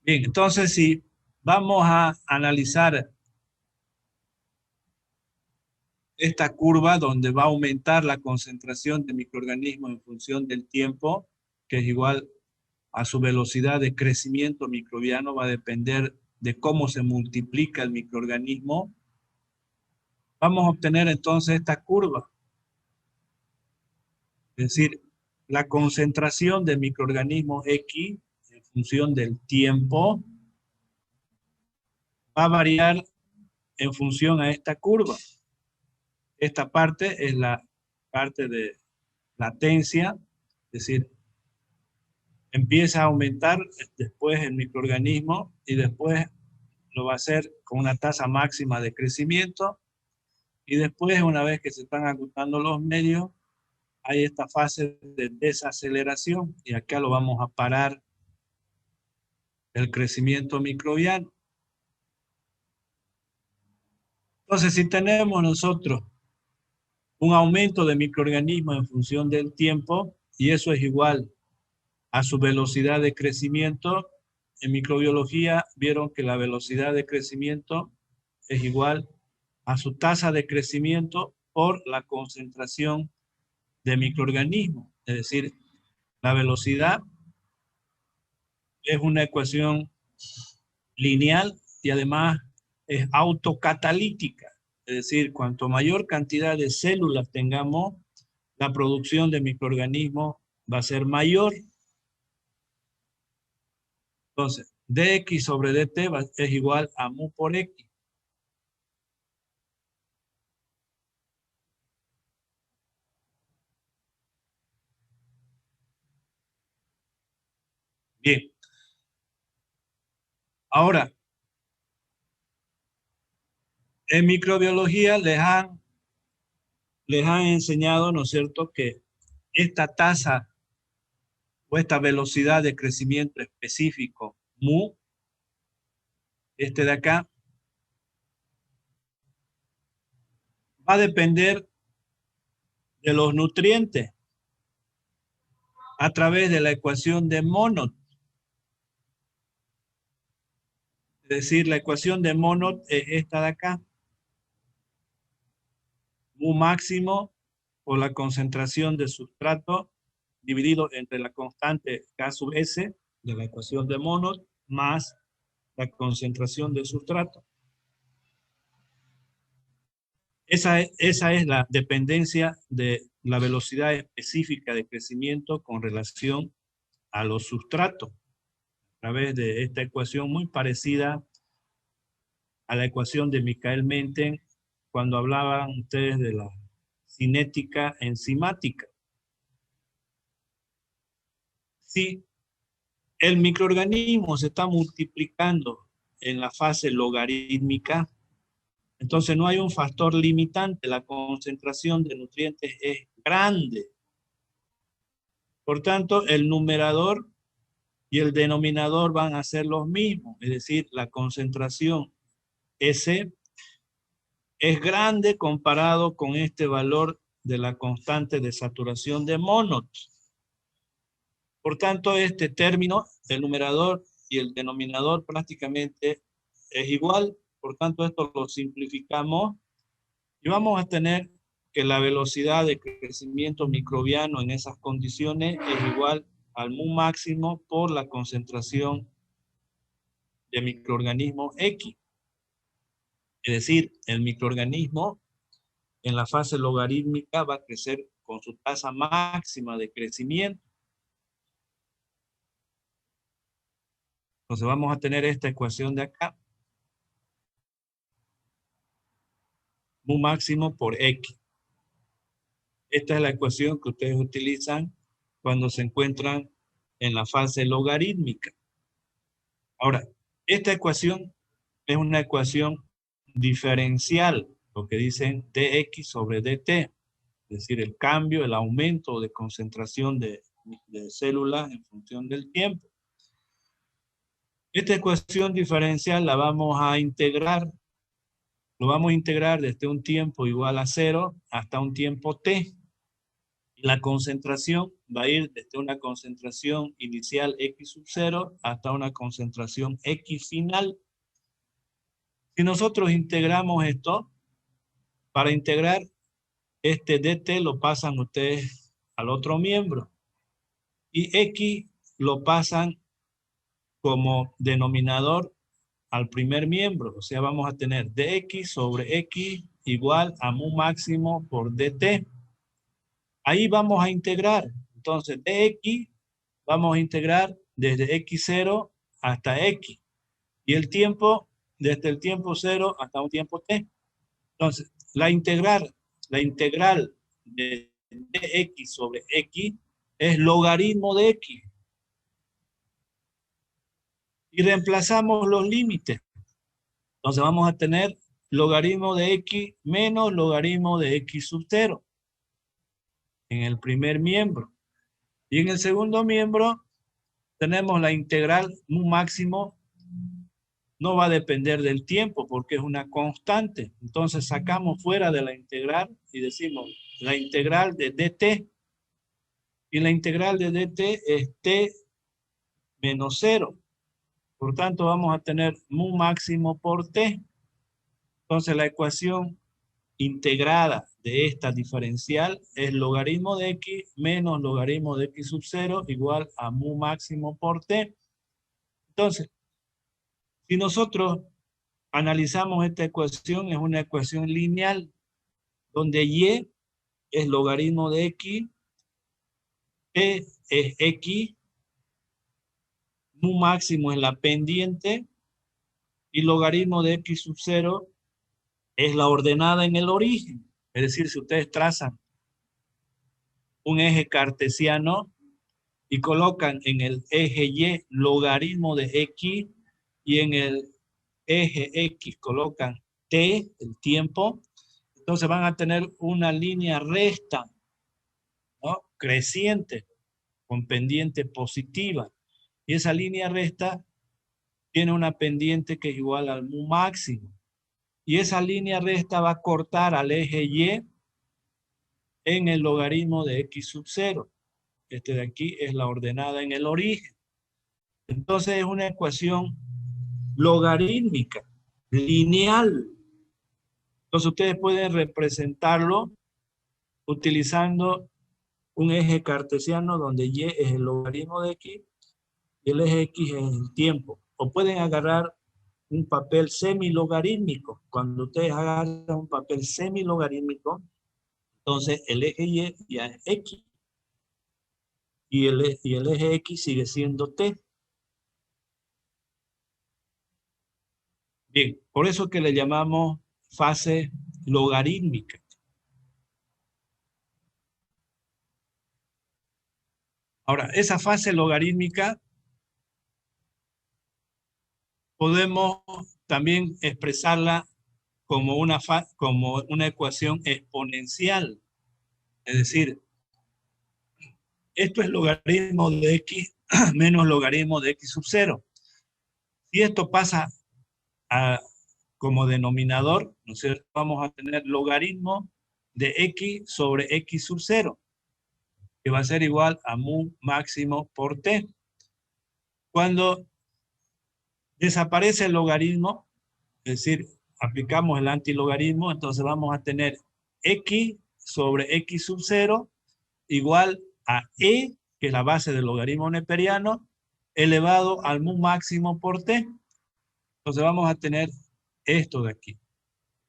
Bien, entonces si vamos a analizar esta curva donde va a aumentar la concentración de microorganismos en función del tiempo, que es igual a su velocidad de crecimiento microbiano, va a depender de cómo se multiplica el microorganismo. Vamos a obtener entonces esta curva. Es decir, la concentración de microorganismos X en función del tiempo va a variar en función a esta curva. Esta parte es la parte de latencia, es decir, empieza a aumentar después el microorganismo y después lo va a hacer con una tasa máxima de crecimiento y después, una vez que se están agotando los medios, hay esta fase de desaceleración y acá lo vamos a parar el crecimiento microbiano. Entonces, si tenemos nosotros un aumento de microorganismos en función del tiempo, y eso es igual a su velocidad de crecimiento, en microbiología vieron que la velocidad de crecimiento es igual a su tasa de crecimiento por la concentración de microorganismos. Es decir, la velocidad es una ecuación lineal y además es autocatalítica. Es decir, cuanto mayor cantidad de células tengamos, la producción de microorganismos va a ser mayor. Entonces, dx sobre dt es igual a mu por x. Bien. Ahora, en microbiología les han enseñado, ¿no es cierto?, que esta tasa o esta velocidad de crecimiento específico, mu, este de acá, va a depender de los nutrientes a través de la ecuación de Monod. Es decir, la ecuación de Monod es esta de acá. Mu máximo por la concentración de sustrato dividido entre la constante K sub S de la ecuación de Monod más la concentración de sustrato. Esa es la dependencia de la velocidad específica de crecimiento con relación a los sustratos, a través de esta ecuación muy parecida a la ecuación de Michael-Menten cuando hablaban ustedes de la cinética enzimática. Si el microorganismo se está multiplicando en la fase logarítmica, entonces no hay un factor limitante, la concentración de nutrientes es grande. Por tanto, el numerador y el denominador van a ser los mismos, es decir, la concentración S es grande comparado con este valor de la constante de saturación de Monod. Por tanto, este término, el numerador y el denominador prácticamente es igual. Por tanto, esto lo simplificamos y vamos a tener que la velocidad de crecimiento microbiano en esas condiciones es igual al mu máximo por la concentración de microorganismos X. Es decir, el microorganismo en la fase logarítmica va a crecer con su tasa máxima de crecimiento. Entonces vamos a tener esta ecuación de acá. Mu máximo por X. Esta es la ecuación que ustedes utilizan cuando se encuentran en la fase logarítmica. Ahora, esta ecuación es una ecuación diferencial, lo que dicen dx sobre dt, es decir, el cambio, el aumento de concentración de células en función del tiempo. Esta ecuación diferencial la vamos a integrar, lo vamos a integrar desde un tiempo igual a 0 hasta un tiempo t. La concentración va a ir desde una concentración inicial x sub 0 hasta una concentración x final. Si nosotros integramos esto, para integrar este dt lo pasan ustedes al otro miembro y x lo pasan como denominador al primer miembro. O sea, vamos a tener dx sobre x igual a mu máximo por dt. Ahí vamos a integrar. Entonces, dx vamos a integrar desde x0 hasta x. Y el tiempo, desde el tiempo 0 hasta un tiempo t. Entonces, la integral de dx sobre x es logaritmo de x. Y reemplazamos los límites. Entonces vamos a tener logaritmo de x menos logaritmo de x sub 0 en el primer miembro. Y en el segundo miembro tenemos la integral mu máximo, no va a depender del tiempo porque es una constante. Entonces sacamos fuera de la integral y decimos la integral de dt. Y la integral de dt es t menos 0. Por tanto vamos a tener mu máximo por t. Entonces la ecuación integrada de esta diferencial es logaritmo de x menos logaritmo de x sub 0 igual a mu máximo por t. Entonces, si nosotros analizamos esta ecuación, es una ecuación lineal donde y es logaritmo de x, t es x, mu máximo es la pendiente y logaritmo de x sub 0 es la ordenada en el origen. Es decir, si ustedes trazan un eje cartesiano y colocan en el eje Y logaritmo de X y en el eje X colocan T, el tiempo, entonces van a tener una línea recta, ¿no?, creciente con pendiente positiva. Y esa línea recta tiene una pendiente que es igual al mu máximo. Y esa línea recta va a cortar al eje Y en el logaritmo de x sub 0. Este de aquí es la ordenada en el origen. Entonces es una ecuación logarítmica, lineal. Entonces ustedes pueden representarlo utilizando un eje cartesiano donde y es el logaritmo de x y el eje x es el tiempo. O pueden agarrar un papel semilogarítmico. Cuando ustedes agarran un papel semilogarítmico, entonces el eje y ya es x. Y el eje X sigue siendo T. Bien, por eso que le llamamos fase logarítmica. Ahora, esa fase logarítmica podemos también expresarla como una ecuación exponencial. Es decir, esto es logaritmo de X menos logaritmo de X sub 0. Si esto pasa como denominador, ¿no es cierto?, vamos a tener logaritmo de X sobre X sub 0, que va a ser igual a mu máximo por t. Cuando desaparece el logaritmo, es decir, aplicamos el antilogaritmo, entonces vamos a tener x sobre x sub 0 igual a e que es la base del logaritmo neperiano, elevado al mu máximo por t. Entonces vamos a tener esto de aquí.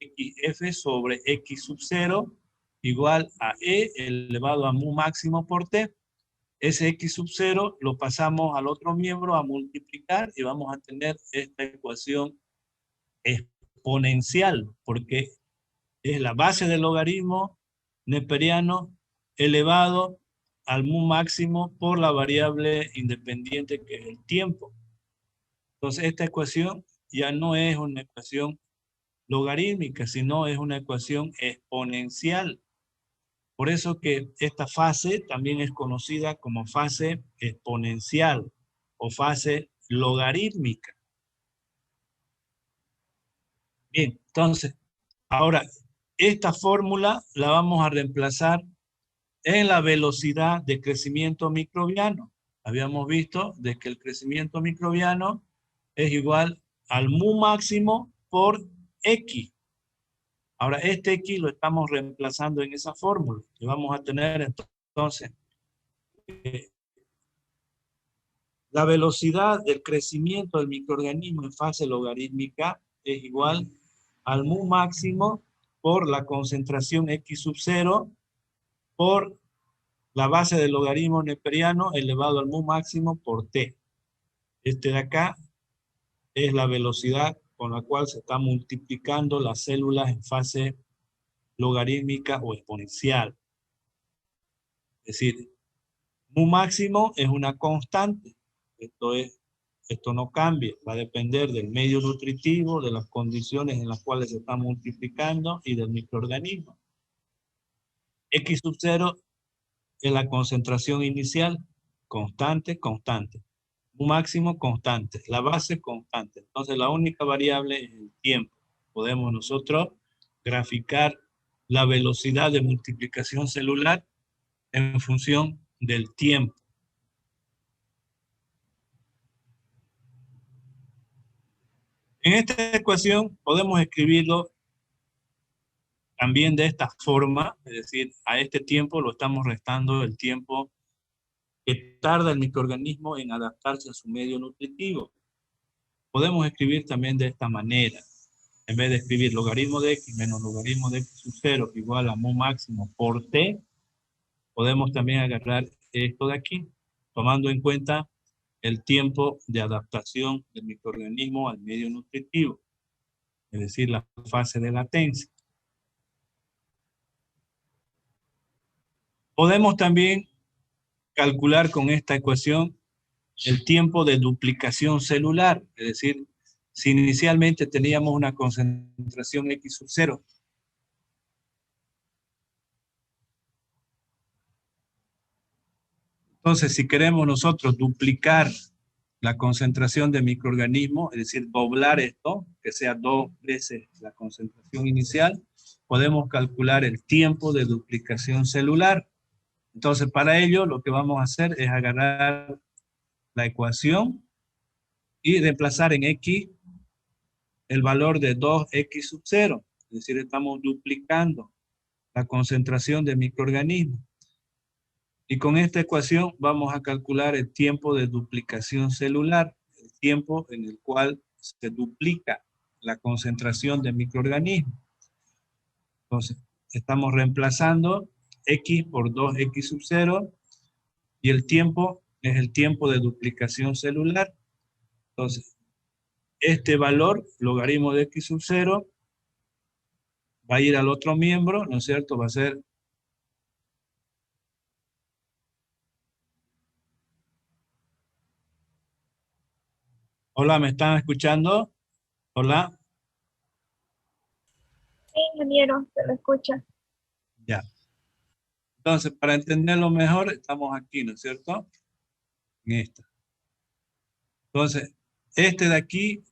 XF sobre X sub 0 igual a E elevado a mu máximo por t. Ese X sub 0 lo pasamos al otro miembro a multiplicar y vamos a tener esta ecuación exponencial, porque es la base del logaritmo neperiano elevado al mu máximo por la variable independiente que es el tiempo. Entonces esta ecuación ya no es una ecuación logarítmica, sino es una ecuación exponencial. Por eso que esta fase también es conocida como fase exponencial o fase logarítmica. Bien, entonces, ahora, esta fórmula la vamos a reemplazar en la velocidad de crecimiento microbiano. Habíamos visto de que el crecimiento microbiano es igual al mu máximo por X. Ahora, este X lo estamos reemplazando en esa fórmula. Y vamos a tener entonces la velocidad del crecimiento del microorganismo en fase logarítmica es igual al mu máximo por la concentración X sub 0 por la base del logaritmo neperiano elevado al mu máximo por t. Este de acá es la velocidad con la cual se está multiplicando las células en fase logarítmica o exponencial. Es decir, mu máximo es una constante. Esto no cambia, va a depender del medio nutritivo, de las condiciones en las cuales se está multiplicando y del microorganismo. X sub 0 es la concentración inicial, constante, constante. Mu máximo, constante. La base, constante. Entonces la única variable es el tiempo. Podemos nosotros graficar la velocidad de multiplicación celular en función del tiempo. En esta ecuación podemos escribirlo también de esta forma, es decir, a este tiempo lo estamos restando el tiempo que tarda el microorganismo en adaptarse a su medio nutritivo. Podemos escribir también de esta manera. En vez de escribir logaritmo de x menos logaritmo de x sub 0 igual a mu máximo por t, podemos también agarrar esto de aquí, tomando en cuenta el tiempo de adaptación del microorganismo al medio nutritivo, es decir, la fase de latencia. Podemos también calcular con esta ecuación el tiempo de duplicación celular, es decir, si inicialmente teníamos una concentración X sub 0, entonces si queremos nosotros duplicar la concentración de microorganismos, es decir, doblar esto, que sea 2 veces la concentración inicial, podemos calcular el tiempo de duplicación celular. Entonces, para ello, lo que vamos a hacer es agarrar la ecuación y reemplazar en X el valor de 2X sub 0. Es decir, estamos duplicando la concentración de microorganismos. Y con esta ecuación vamos a calcular el tiempo de duplicación celular, el tiempo en el cual se duplica la concentración de microorganismos. Entonces, estamos reemplazando X por 2X sub 0 y el tiempo es el tiempo de duplicación celular. Entonces, este valor, logaritmo de X sub 0, va a ir al otro miembro, ¿no es cierto? Va a ser hola, ¿me están escuchando? Hola. Sí, ingeniero, se lo escucha. Ya. Entonces, para entenderlo mejor, estamos aquí, ¿no es cierto? En esta. Entonces, este de aquí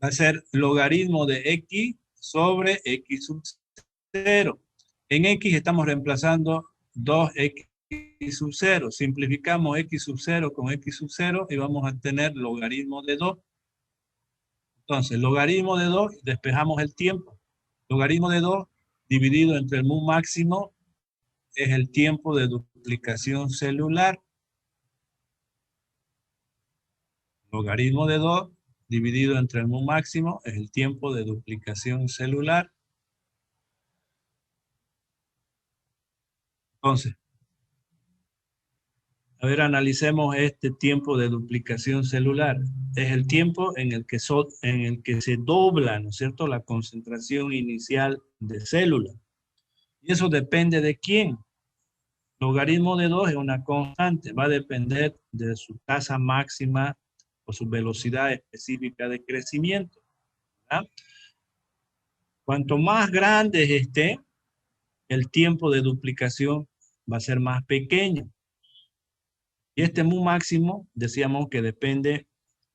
va a ser logaritmo de X sobre X sub 0. En X estamos reemplazando 2X sub 0. Simplificamos X sub 0 con X sub 0 y vamos a tener logaritmo de 2. Entonces, logaritmo de 2, despejamos el tiempo. Logaritmo de 2 dividido entre el mu máximo es el tiempo de duplicación celular. Logaritmo de 2 dividido entre el mu máximo es el tiempo de duplicación celular. Entonces, a ver, analicemos este tiempo de duplicación celular. Es el tiempo en el que se dobla, ¿no es cierto?, la concentración inicial de células. Y eso depende de quién. Logaritmo de 2 es una constante, va a depender de su tasa máxima o su velocidad específica de crecimiento, ¿verdad? Cuanto más grande esté, el tiempo de duplicación va a ser más pequeño. Y este mu máximo, decíamos que depende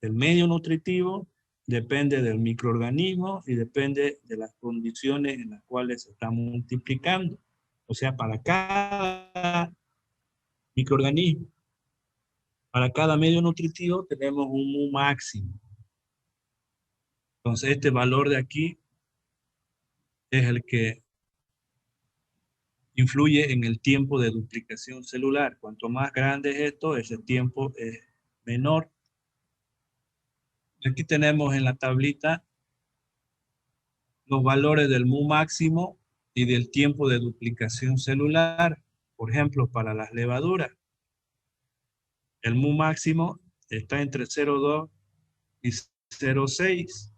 del medio nutritivo, depende del microorganismo y depende de las condiciones en las cuales se está multiplicando. O sea, para cada microorganismo, para cada medio nutritivo tenemos un mu máximo. Entonces este valor de aquí es el que influye en el tiempo de duplicación celular. Cuanto más grande es esto, ese tiempo es menor. Aquí tenemos en la tablita los valores del mu máximo y del tiempo de duplicación celular. Por ejemplo, para las levaduras, el mu máximo está entre 0,2 y 0,6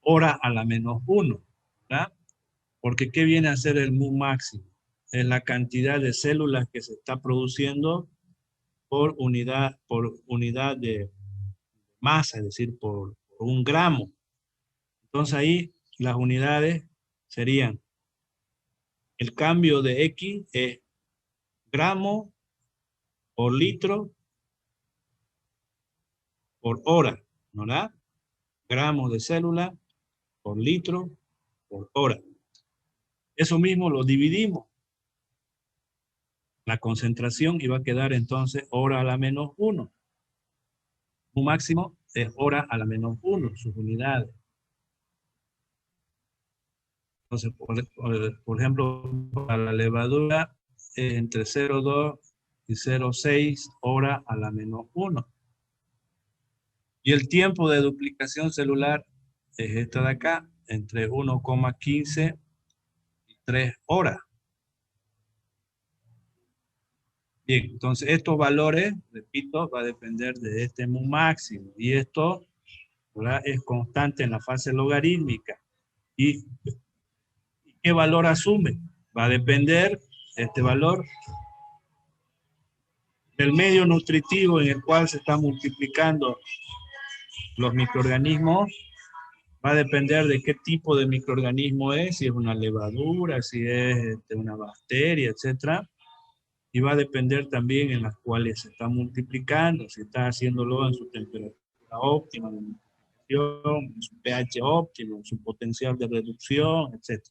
hora a la menos 1, ¿verdad? Porque ¿qué viene a ser el mu máximo? Es la cantidad de células que se está produciendo por unidad de masa, es decir, por un gramo. Entonces ahí las unidades serían, el cambio de X es gramo por litro por hora, ¿verdad? Gramos de célula por litro por hora. Eso mismo lo dividimos. La concentración iba a quedar entonces hora a la menos 1. Un máximo es hora a la menos 1, sus unidades. Entonces, por ejemplo, para la levadura, entre 0,2 y 0,6 hora a la menos 1. Y el tiempo de duplicación celular es esta de acá, entre 1,15 y 3 horas. Bien, entonces estos valores, repito, va a depender de este mu máximo. Y esto, ¿verdad?, es constante en la fase logarítmica. ¿Y qué valor asume? Va a depender este valor del medio nutritivo en el cual se están multiplicando los microorganismos. Va a depender de qué tipo de microorganismo es, si es una levadura, si es una bacteria, etc. Y va a depender también en las cuales se está multiplicando, si está haciéndolo en su temperatura óptima de multiplicación, en su pH óptimo, en su potencial de reducción, etc.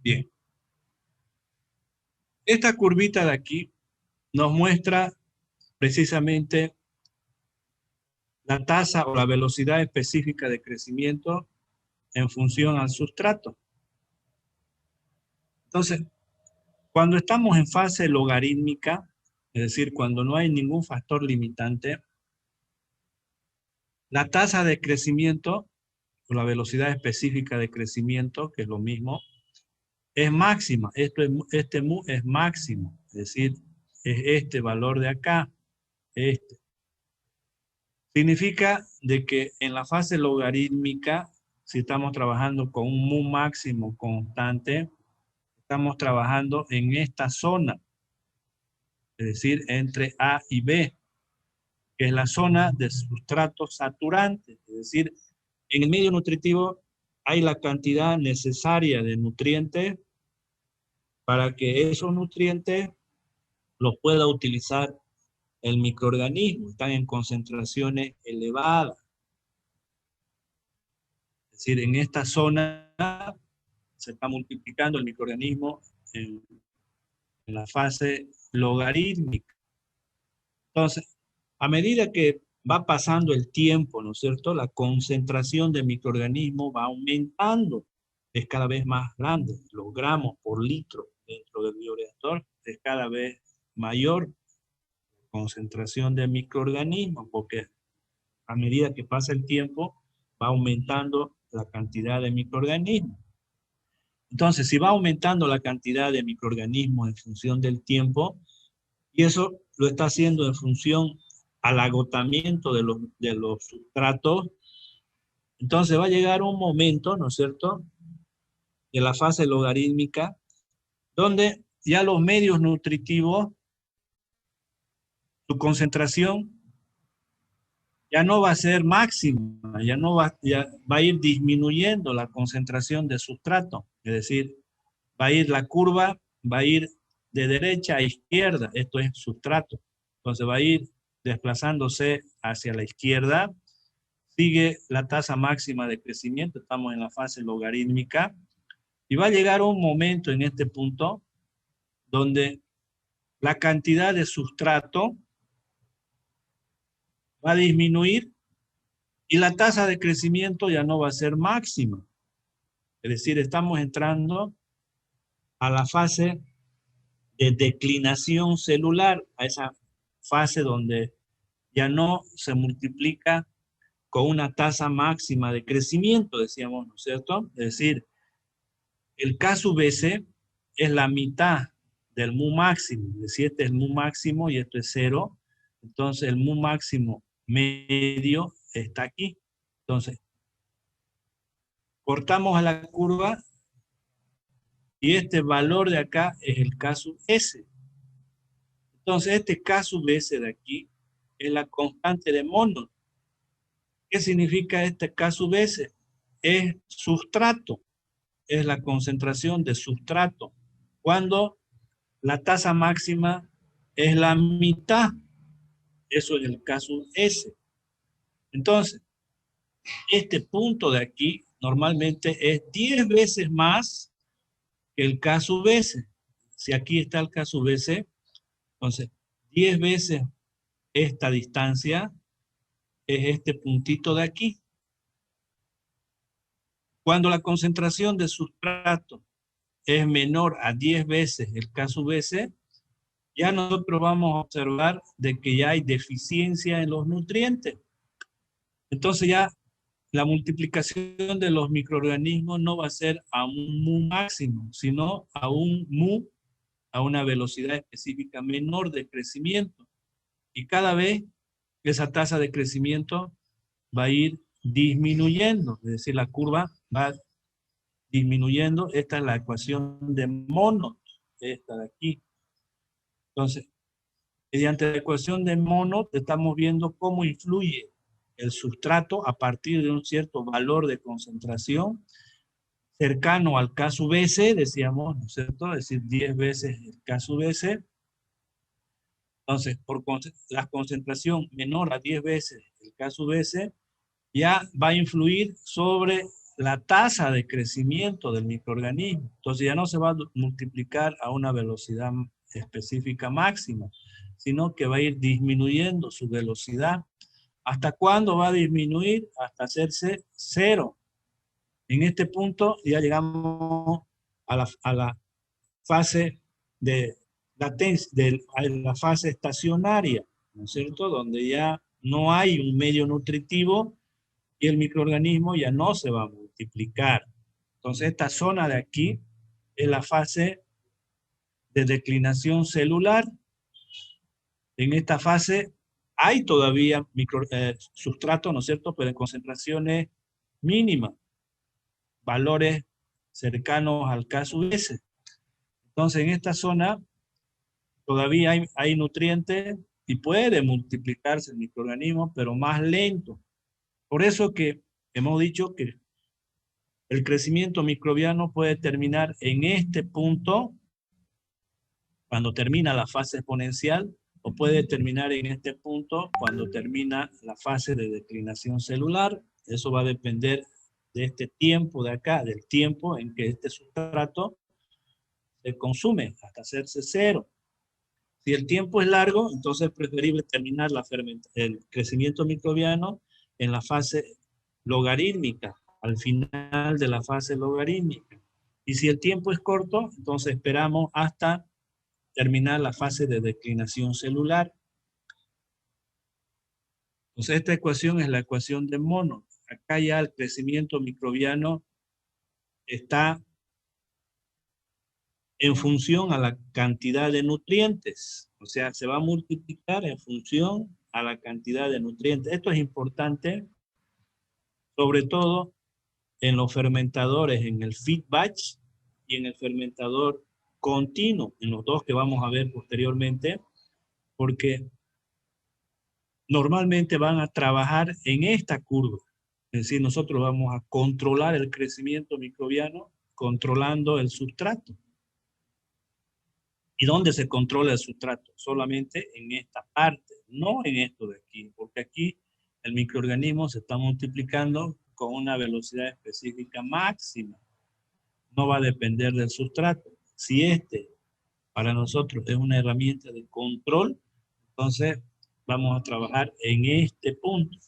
Bien. Esta curvita de aquí nos muestra precisamente la tasa o la velocidad específica de crecimiento en función al sustrato. Entonces, cuando estamos en fase logarítmica, es decir, cuando no hay ningún factor limitante, la tasa de crecimiento o la velocidad específica de crecimiento, que es lo mismo, es máxima. Este mu es máximo, es decir, es este valor de acá, este. Significa de que en la fase logarítmica, si estamos trabajando con un mu máximo constante, estamos trabajando en esta zona, es decir, entre A y B, que es la zona de sustrato saturante, es decir, en el medio nutritivo hay la cantidad necesaria de nutrientes para que esos nutrientes los pueda utilizar el microorganismo, están en concentraciones elevadas. Es decir, en esta zona se está multiplicando el microorganismo en la fase logarítmica. Entonces, a medida que va pasando el tiempo, ¿no es cierto? La concentración de microorganismos va aumentando, es cada vez más grande, los gramos por litro dentro del bioreactor es cada vez mayor concentración de microorganismos, porque a medida que pasa el tiempo va aumentando la cantidad de microorganismos. Entonces, si va aumentando la cantidad de microorganismos en función del tiempo, y eso lo está haciendo en función al agotamiento de los sustratos, entonces va a llegar un momento, ¿no es cierto?, de la fase logarítmica, donde ya los medios nutritivos, su concentración ya no va a ser máxima, ya va a ir disminuyendo la concentración de sustrato, es decir, va a ir la curva, va a ir de derecha a izquierda, esto es sustrato, entonces va a ir desplazándose hacia la izquierda, sigue la tasa máxima de crecimiento, estamos en la fase logarítmica, y va a llegar un momento en este punto donde la cantidad de sustrato va a disminuir y la tasa de crecimiento ya no va a ser máxima. Es decir, estamos entrando a la fase de declinación celular, a esa fase donde ya no se multiplica con una tasa máxima de crecimiento, decíamos, ¿no es cierto? Es decir, el K sub S es la mitad del mu máximo, es decir, este es el mu máximo y esto es 0, entonces el mu máximo medio está aquí. Entonces, cortamos a la curva y este valor de acá es el K sub S. Entonces, este K sub S de aquí es la constante de Monod. ¿Qué significa este K sub S? Es sustrato, es la concentración de sustrato. Cuando la tasa máxima es la mitad, eso es el K sub S. Entonces, este punto de aquí normalmente es 10 veces más que el K sub S. Si aquí está el K sub S, entonces 10 veces esta distancia es este puntito de aquí. Cuando la concentración de sustrato es menor a 10 veces el K sub S, ya nosotros vamos a observar de que ya hay deficiencia en los nutrientes. Entonces ya la multiplicación de los microorganismos no va a ser a un mu máximo, sino a un mu a una velocidad específica menor de crecimiento. Y cada vez esa tasa de crecimiento va a ir disminuyendo, es decir, la curva va disminuyendo. Esta es la ecuación de Monod, esta de aquí. Entonces, mediante la ecuación de Monod estamos viendo cómo influye el sustrato a partir de un cierto valor de concentración cercano al K sub S, decíamos, ¿no es cierto? Es decir, 10 veces el K sub S. Entonces, por la concentración menor a 10 veces el K sub S, ya va a influir sobre la tasa de crecimiento del microorganismo. Entonces ya no se va a multiplicar a una velocidad específica máxima, sino que va a ir disminuyendo su velocidad. ¿Hasta cuándo va a disminuir? Hasta hacerse 0. En este punto ya llegamos a la fase de latencia, a la fase estacionaria, ¿no es cierto? Donde ya no hay un medio nutritivo y el microorganismo ya no se va a multiplicar. Entonces esta zona de aquí es la fase de declinación celular. En esta fase hay todavía sustrato, ¿no es cierto?, pero en concentraciones mínimas, valores cercanos al K sub S. Entonces en esta zona todavía hay nutrientes y puede multiplicarse el microorganismo, pero más lento. Por eso que hemos dicho que el crecimiento microbiano puede terminar en este punto, cuando termina la fase exponencial, o puede terminar en este punto cuando termina la fase de declinación celular. Eso va a depender de este tiempo de acá, del tiempo en que este sustrato se consume hasta hacerse 0. Si el tiempo es largo, entonces es preferible terminar el crecimiento microbiano en la fase logarítmica, al final de la fase logarítmica. Y si el tiempo es corto, entonces esperamos hasta terminar la fase de declinación celular. Entonces esta ecuación es la ecuación de Monod. Acá ya el crecimiento microbiano está en función a la cantidad de nutrientes. O sea, se va a multiplicar en función a la cantidad de nutrientes. Esto es importante, sobre todo en los fermentadores, en el feed batch y en el fermentador continuo, en los dos que vamos a ver posteriormente, porque normalmente van a trabajar en esta curva. Es decir, nosotros vamos a controlar el crecimiento microbiano controlando el sustrato. ¿Y dónde se controla el sustrato? Solamente en esta parte, no en esto de aquí, porque aquí el microorganismo se está multiplicando con una velocidad específica máxima. No va a depender del sustrato. Si este para nosotros es una herramienta de control, entonces vamos a trabajar en este punto.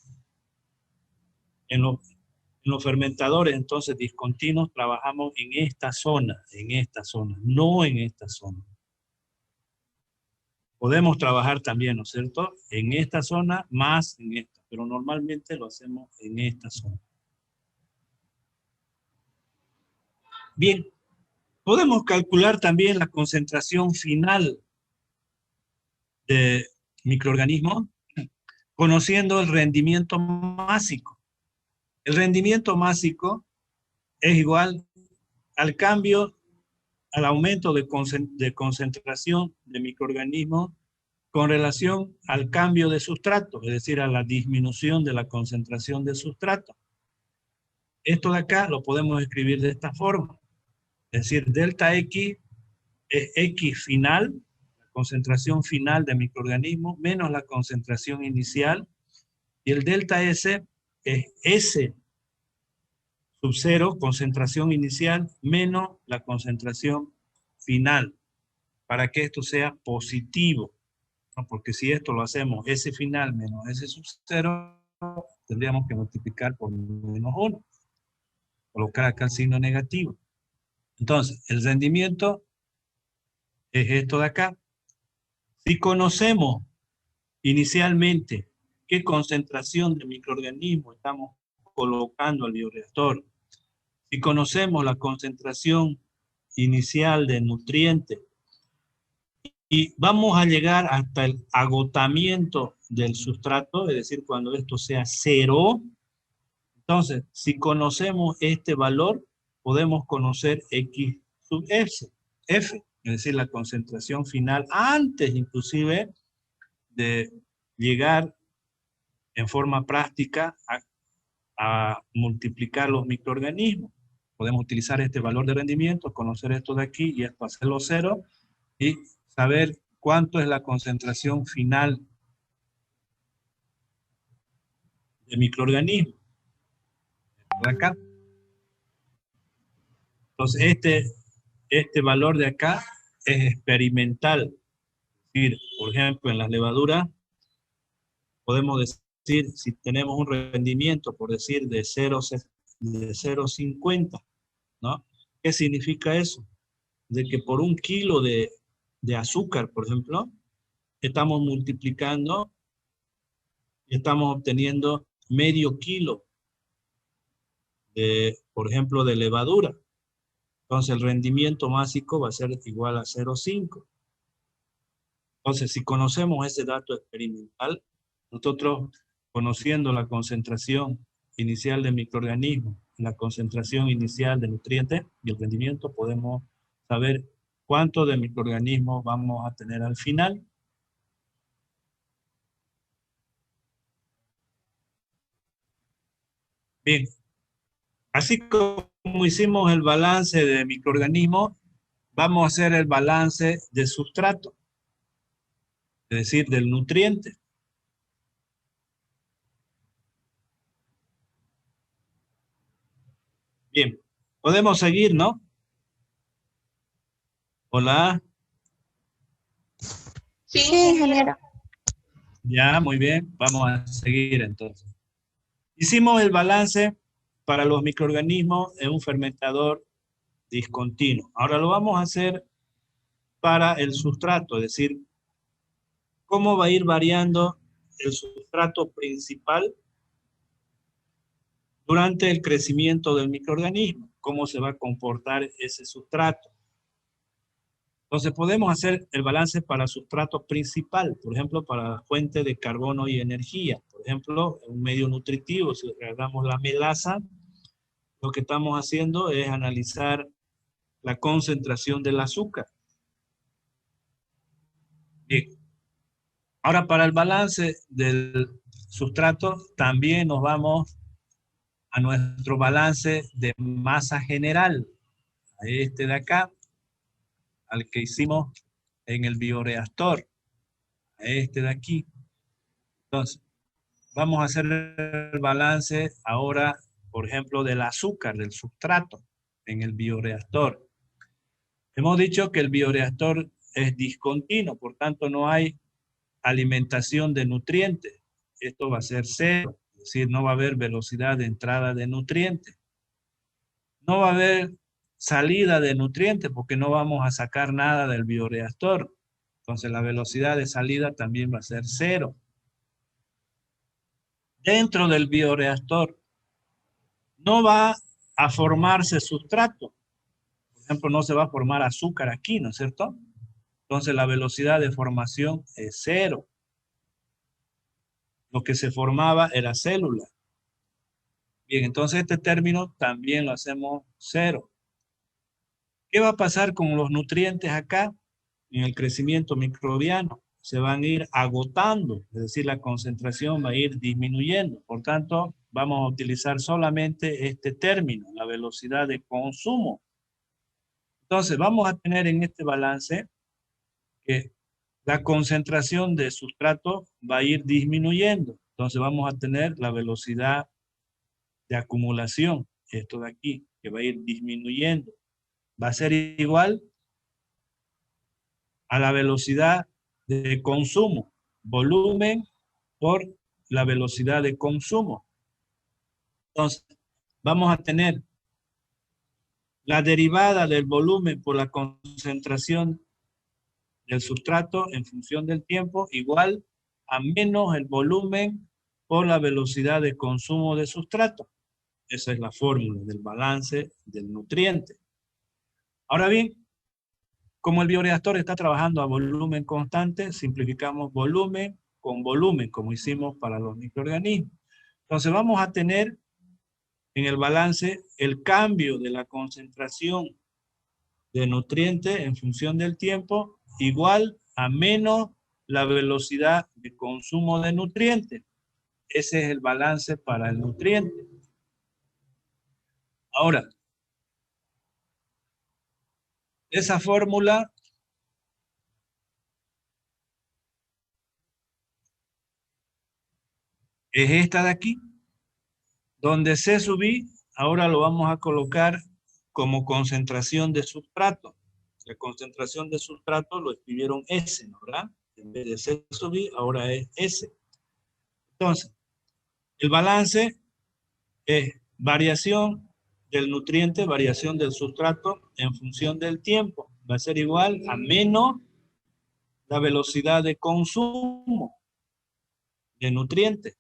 En los fermentadores, entonces, discontinuos, trabajamos en esta zona, no en esta zona. Podemos trabajar también, ¿no es cierto?, en esta zona más en esta, pero normalmente lo hacemos en esta zona. Bien, podemos calcular también la concentración final de microorganismos conociendo el rendimiento másico. El rendimiento másico es igual al cambio, al aumento de concentración de microorganismos con relación al cambio de sustrato, es decir, a la disminución de la concentración de sustrato. Esto de acá lo podemos escribir de esta forma. Es decir, delta X es X final, la concentración final de microorganismos, menos la concentración inicial, y el delta S es S sub 0, concentración inicial, menos la concentración final, para que esto sea positivo, ¿no? Porque si esto lo hacemos S final menos S sub 0, tendríamos que multiplicar por menos 1, colocar acá el signo negativo. Entonces, el rendimiento es esto de acá. Si conocemos inicialmente qué concentración de microorganismos estamos colocando al bioreactor, si conocemos la concentración inicial de nutrientes y vamos a llegar hasta el agotamiento del sustrato, es decir, cuando esto sea 0, entonces, si conocemos este valor, podemos conocer X sub F, es decir, la concentración final antes inclusive de llegar en forma práctica a multiplicar los microorganismos. Podemos utilizar este valor de rendimiento, conocer esto de aquí y esto hacerlo 0 y saber cuánto es la concentración final de microorganismos. Acá. Entonces, este valor de acá es experimental. Es decir, por ejemplo, en las levaduras podemos decir, si tenemos un rendimiento, por decir, de 0,50, ¿no? ¿Qué significa eso? De que por 1 kilo de azúcar, por ejemplo, estamos multiplicando y estamos obteniendo medio kilo de, por ejemplo, de levadura. Entonces el rendimiento másico va a ser igual a 0,5. Entonces, si conocemos ese dato experimental, nosotros, conociendo la concentración inicial de microorganismos, la concentración inicial de nutrientes y el rendimiento, podemos saber cuánto de microorganismos vamos a tener al final. Bien, así como hicimos el balance de microorganismos, vamos a hacer el balance de sustrato, es decir, del nutriente. Bien, podemos seguir, ¿no? Hola. Sí, ingeniero. Ya, muy bien. Vamos a seguir entonces. Hicimos el balance para los microorganismos en un fermentador discontinuo. Ahora lo vamos a hacer para el sustrato, es decir, cómo va a ir variando el sustrato principal durante el crecimiento del microorganismo, cómo se va a comportar ese sustrato. Entonces podemos hacer el balance para sustrato principal, por ejemplo, para la fuente de carbono y energía. Por ejemplo, en un medio nutritivo, si agarramos la melaza, lo que estamos haciendo es analizar la concentración del azúcar. Bien. Ahora para el balance del sustrato también nos vamos a nuestro balance de masa general, a este de acá, al que hicimos en el bioreactor, a este de aquí. Entonces, vamos a hacer el balance ahora, por ejemplo, del azúcar, del sustrato en el bioreactor. Hemos dicho que el bioreactor es discontinuo, por tanto no hay alimentación de nutrientes. Esto va a ser cero, es decir, no va a haber velocidad de entrada de nutrientes. No va a haber salida de nutrientes porque no vamos a sacar nada del bioreactor. Entonces la velocidad de salida también va a ser cero. Dentro del bioreactor no va a formarse sustrato. Por ejemplo, no se va a formar azúcar aquí, ¿no es cierto? Entonces la velocidad de formación es cero. Lo que se formaba era célula. Bien, entonces este término también lo hacemos cero. ¿Qué va a pasar con los nutrientes acá en el crecimiento microbiano? Se van a ir agotando, es decir, la concentración va a ir disminuyendo. Por tanto, vamos a utilizar solamente este término, la velocidad de consumo. Entonces, vamos a tener en este balance que la concentración de sustrato va a ir disminuyendo. Entonces, vamos a tener la velocidad de acumulación, esto de aquí, que va a ir disminuyendo. Va a ser igual a la velocidad de consumo, volumen por la velocidad de consumo. Entonces, vamos a tener la derivada del volumen por la concentración del sustrato en función del tiempo igual a menos el volumen por la velocidad de consumo de sustrato. Esa es la fórmula del balance del nutriente. Ahora bien, como el bioreactor está trabajando a volumen constante, simplificamos volumen con volumen, como hicimos para los microorganismos. Entonces vamos a tener en el balance el cambio de la concentración de nutrientes en función del tiempo igual a menos la velocidad de consumo de nutrientes. Ese es el balance para el nutriente. Ahora, esa fórmula es esta de aquí, donde C sub I, ahora lo vamos a colocar como concentración de sustrato. La concentración de sustrato lo escribieron S, ¿no? ¿Verdad? En vez de C sub I, ahora es S. Entonces, el balance es variación del nutriente, variación del sustrato en función del tiempo. Va a ser igual a menos la velocidad de consumo de nutrientes.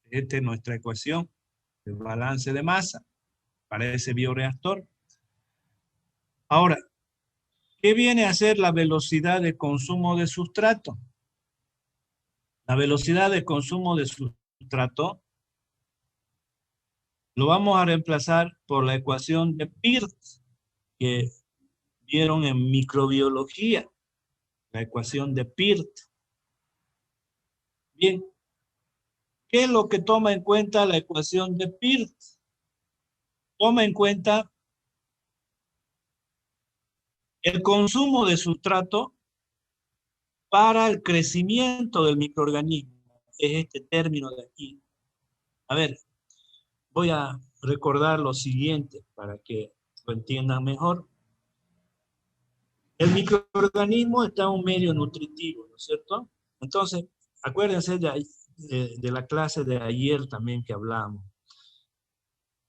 Esta es nuestra ecuación de balance de masa para ese bioreactor. Ahora, ¿qué viene a ser la velocidad de consumo de sustrato? La velocidad de consumo de sustrato lo vamos a reemplazar por la ecuación de Peirce que vieron en microbiología, la ecuación de Peirce. Bien, ¿qué es lo que toma en cuenta la ecuación de Peirce? Toma en cuenta el consumo de sustrato para el crecimiento del microorganismo. Es este término de aquí. A ver, voy a recordar lo siguiente para que lo entiendan mejor. El microorganismo está en un medio nutritivo, ¿no es cierto? Entonces, acuérdense de la clase de ayer también que hablamos.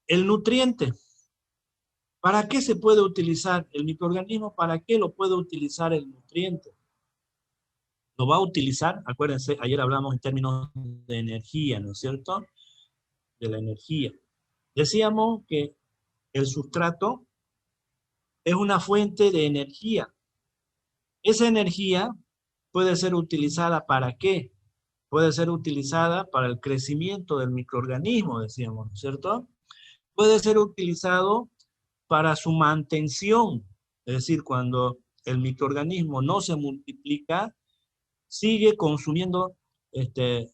El nutriente, ¿para qué se puede utilizar el microorganismo? ¿Para qué lo puede utilizar el nutriente? Lo va a utilizar, acuérdense, ayer hablamos en términos de energía, ¿no es cierto? De la energía. Decíamos que el sustrato es una fuente de energía. Esa energía puede ser utilizada ¿para qué? Puede ser utilizada para el crecimiento del microorganismo, decíamos, ¿no es cierto? Puede ser utilizado para su mantención, es decir, cuando el microorganismo no se multiplica, sigue consumiendo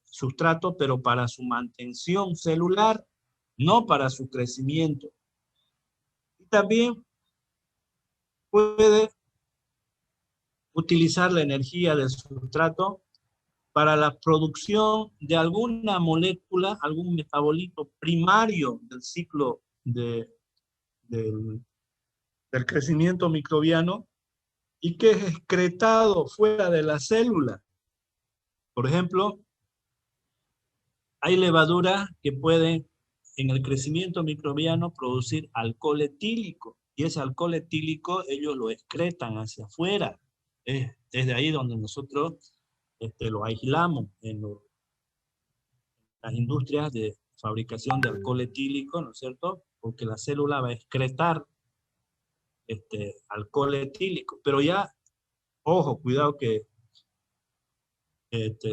sustrato, pero para su mantención celular, no para su crecimiento. Y también puede utilizar la energía del sustrato para la producción de alguna molécula, algún metabolito primario del ciclo del crecimiento microbiano y que es excretado fuera de la célula. Por ejemplo, hay levaduras que pueden en el crecimiento microbiano producir alcohol etílico y ese alcohol etílico ellos lo excretan hacia afuera. Es de ahí donde nosotros lo aislamos en las industrias de fabricación de alcohol etílico, ¿no es cierto? Porque la célula va a excretar alcohol etílico. Pero ya, ojo, cuidado que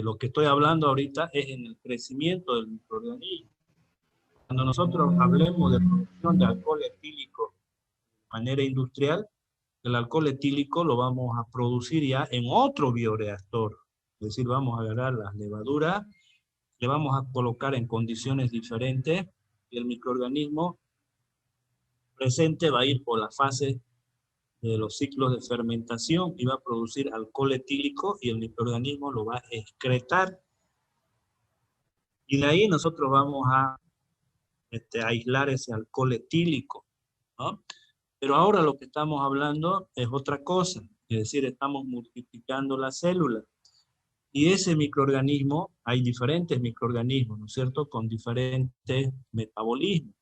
lo que estoy hablando ahorita es en el crecimiento del microorganismo. Cuando nosotros hablemos de producción de alcohol etílico de manera industrial, el alcohol etílico lo vamos a producir ya en otro bioreactor. Es decir, vamos a agarrar las levaduras, le vamos a colocar en condiciones diferentes y el microorganismo presente va a ir por la fase de los ciclos de fermentación y va a producir alcohol etílico y el microorganismo lo va a excretar. Y de ahí nosotros vamos a aislar ese alcohol etílico, ¿no? Pero ahora lo que estamos hablando es otra cosa, es decir, estamos multiplicando la célula. Y ese microorganismo, hay diferentes microorganismos, ¿no es cierto?, con diferentes metabolismos.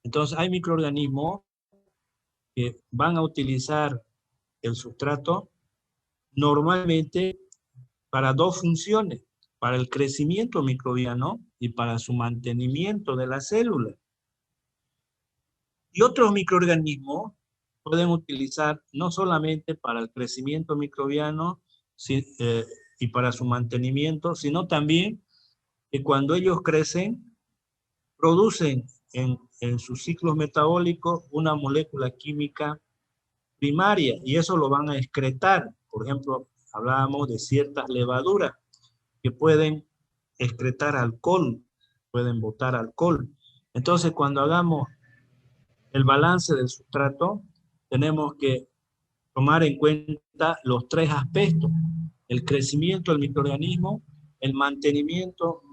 Entonces hay microorganismos que van a utilizar el sustrato normalmente para dos funciones, para el crecimiento microbiano y para su mantenimiento de la célula. Y otros microorganismos pueden utilizar no solamente para el crecimiento microbiano y para su mantenimiento, sino también que cuando ellos crecen, producen en sus ciclos metabólicos una molécula química primaria y eso lo van a excretar. Por ejemplo, hablábamos de ciertas levaduras que pueden excretar alcohol, pueden botar alcohol. Entonces, cuando hagamos el balance del sustrato, tenemos que tomar en cuenta los tres aspectos: el crecimiento del microorganismo, el mantenimiento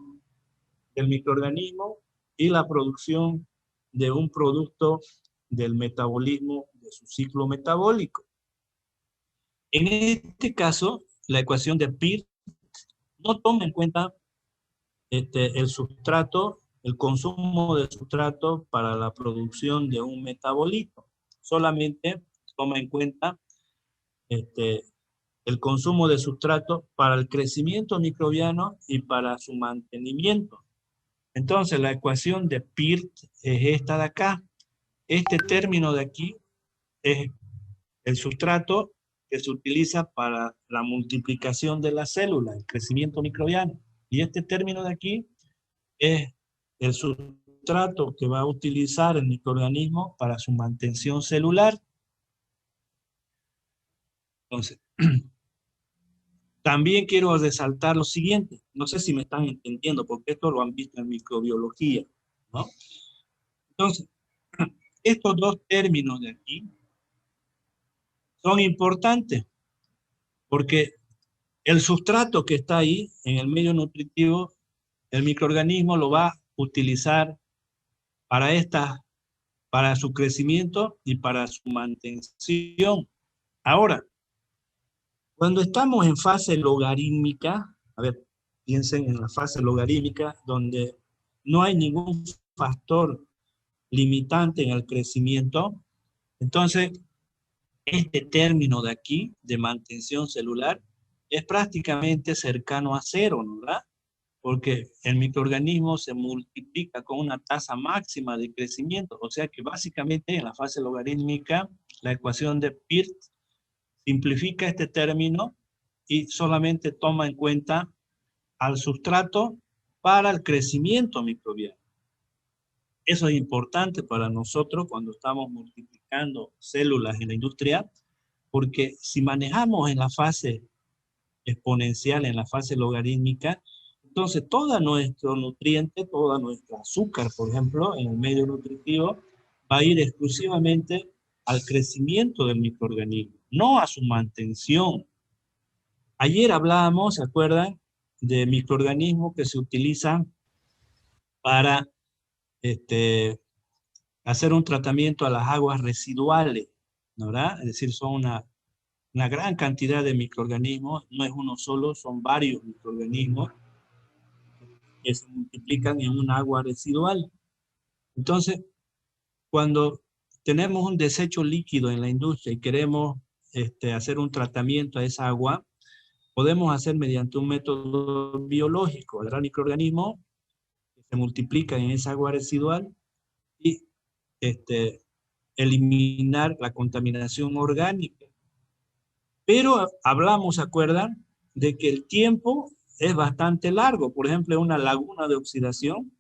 del microorganismo y la producción de un producto del metabolismo de su ciclo metabólico. En este caso, la ecuación de Peirce no toma en cuenta el sustrato, el consumo de sustrato para la producción de un metabolito. Solamente toma en cuenta el consumo de sustrato para el crecimiento microbiano y para su mantenimiento. Entonces, la ecuación de Peirce es esta de acá. Este término de aquí es el sustrato que se utiliza para la multiplicación de la célula, el crecimiento microbiano. Y este término de aquí es el sustrato que va a utilizar el microorganismo para su mantención celular. Entonces, también quiero resaltar lo siguiente. No sé si me están entendiendo, porque esto lo han visto en microbiología, ¿no? Entonces, estos dos términos de aquí son importantes, porque el sustrato que está ahí en el medio nutritivo, el microorganismo lo va a utilizar para su crecimiento y para su mantención. Ahora, Cuando estamos en fase logarítmica, a ver, piensen en la fase logarítmica, donde no hay ningún factor limitante en el crecimiento, entonces este término de aquí, de mantención celular, es prácticamente cercano a cero, ¿no? ¿Verdad? Porque el microorganismo se multiplica con una tasa máxima de crecimiento, o sea que básicamente en la fase logarítmica, la ecuación de Peirce simplifica este término y solamente toma en cuenta al sustrato para el crecimiento microbiano. Eso es importante para nosotros cuando estamos multiplicando células en la industria, porque si manejamos en la fase exponencial, en la fase logarítmica, entonces todo nuestro nutriente, toda nuestra azúcar, por ejemplo, en el medio nutritivo, va a ir exclusivamente al crecimiento del microorganismo, no a su mantención. Ayer hablábamos, ¿se acuerdan?, de microorganismos que se utilizan para hacer un tratamiento a las aguas residuales, ¿no? ¿Verdad? Es decir, son una gran cantidad de microorganismos, no es uno solo, son varios microorganismos que se multiplican en un agua residual. Entonces, cuando tenemos un desecho líquido en la industria y queremos hacer un tratamiento a esa agua, podemos hacer mediante un método biológico, agarrar microorganismos que se multiplican en esa agua residual y eliminar la contaminación orgánica. Pero hablamos, ¿se acuerdan?, de que el tiempo es bastante largo. Por ejemplo, en una laguna de oxidación,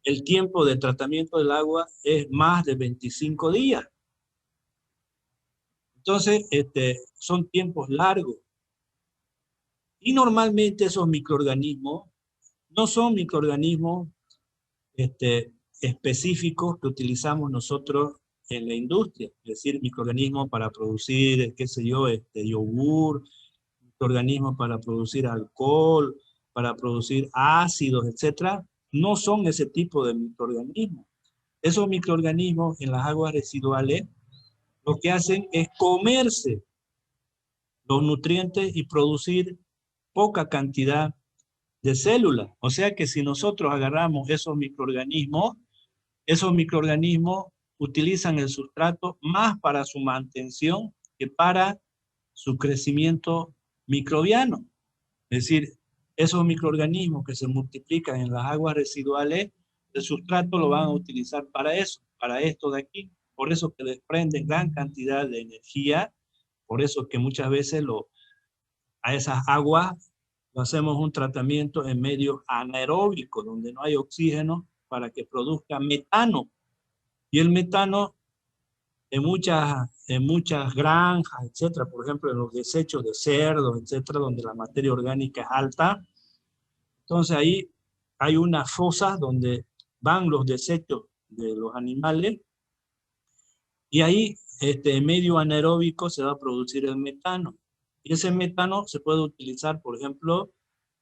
el tiempo de tratamiento del agua es más de 25 días. Entonces, son tiempos largos. Y normalmente esos microorganismos no son microorganismos específicos que utilizamos nosotros en la industria, es decir, microorganismos para producir, qué sé yo, yogur, microorganismos para producir alcohol, para producir ácidos, etcétera, no son ese tipo de microorganismos. Esos microorganismos en las aguas residuales lo que hacen es comerse los nutrientes y producir poca cantidad de células. O sea que si nosotros agarramos esos microorganismos utilizan el sustrato más para su mantención que para su crecimiento microbiano. Es decir, esos microorganismos que se multiplican en las aguas residuales, el sustrato lo van a utilizar para eso, para esto de aquí. Por eso que desprenden gran cantidad de energía, por eso que muchas veces a esas aguas lo hacemos un tratamiento en medio anaeróbico, donde no hay oxígeno, para que produzca metano. Y el metano en muchas granjas, etcétera, por ejemplo, en los desechos de cerdos, etcétera, donde la materia orgánica es alta, entonces ahí hay unas fosas donde van los desechos de los animales y ahí en medio anaeróbico se va a producir el metano. Y ese metano se puede utilizar, por ejemplo,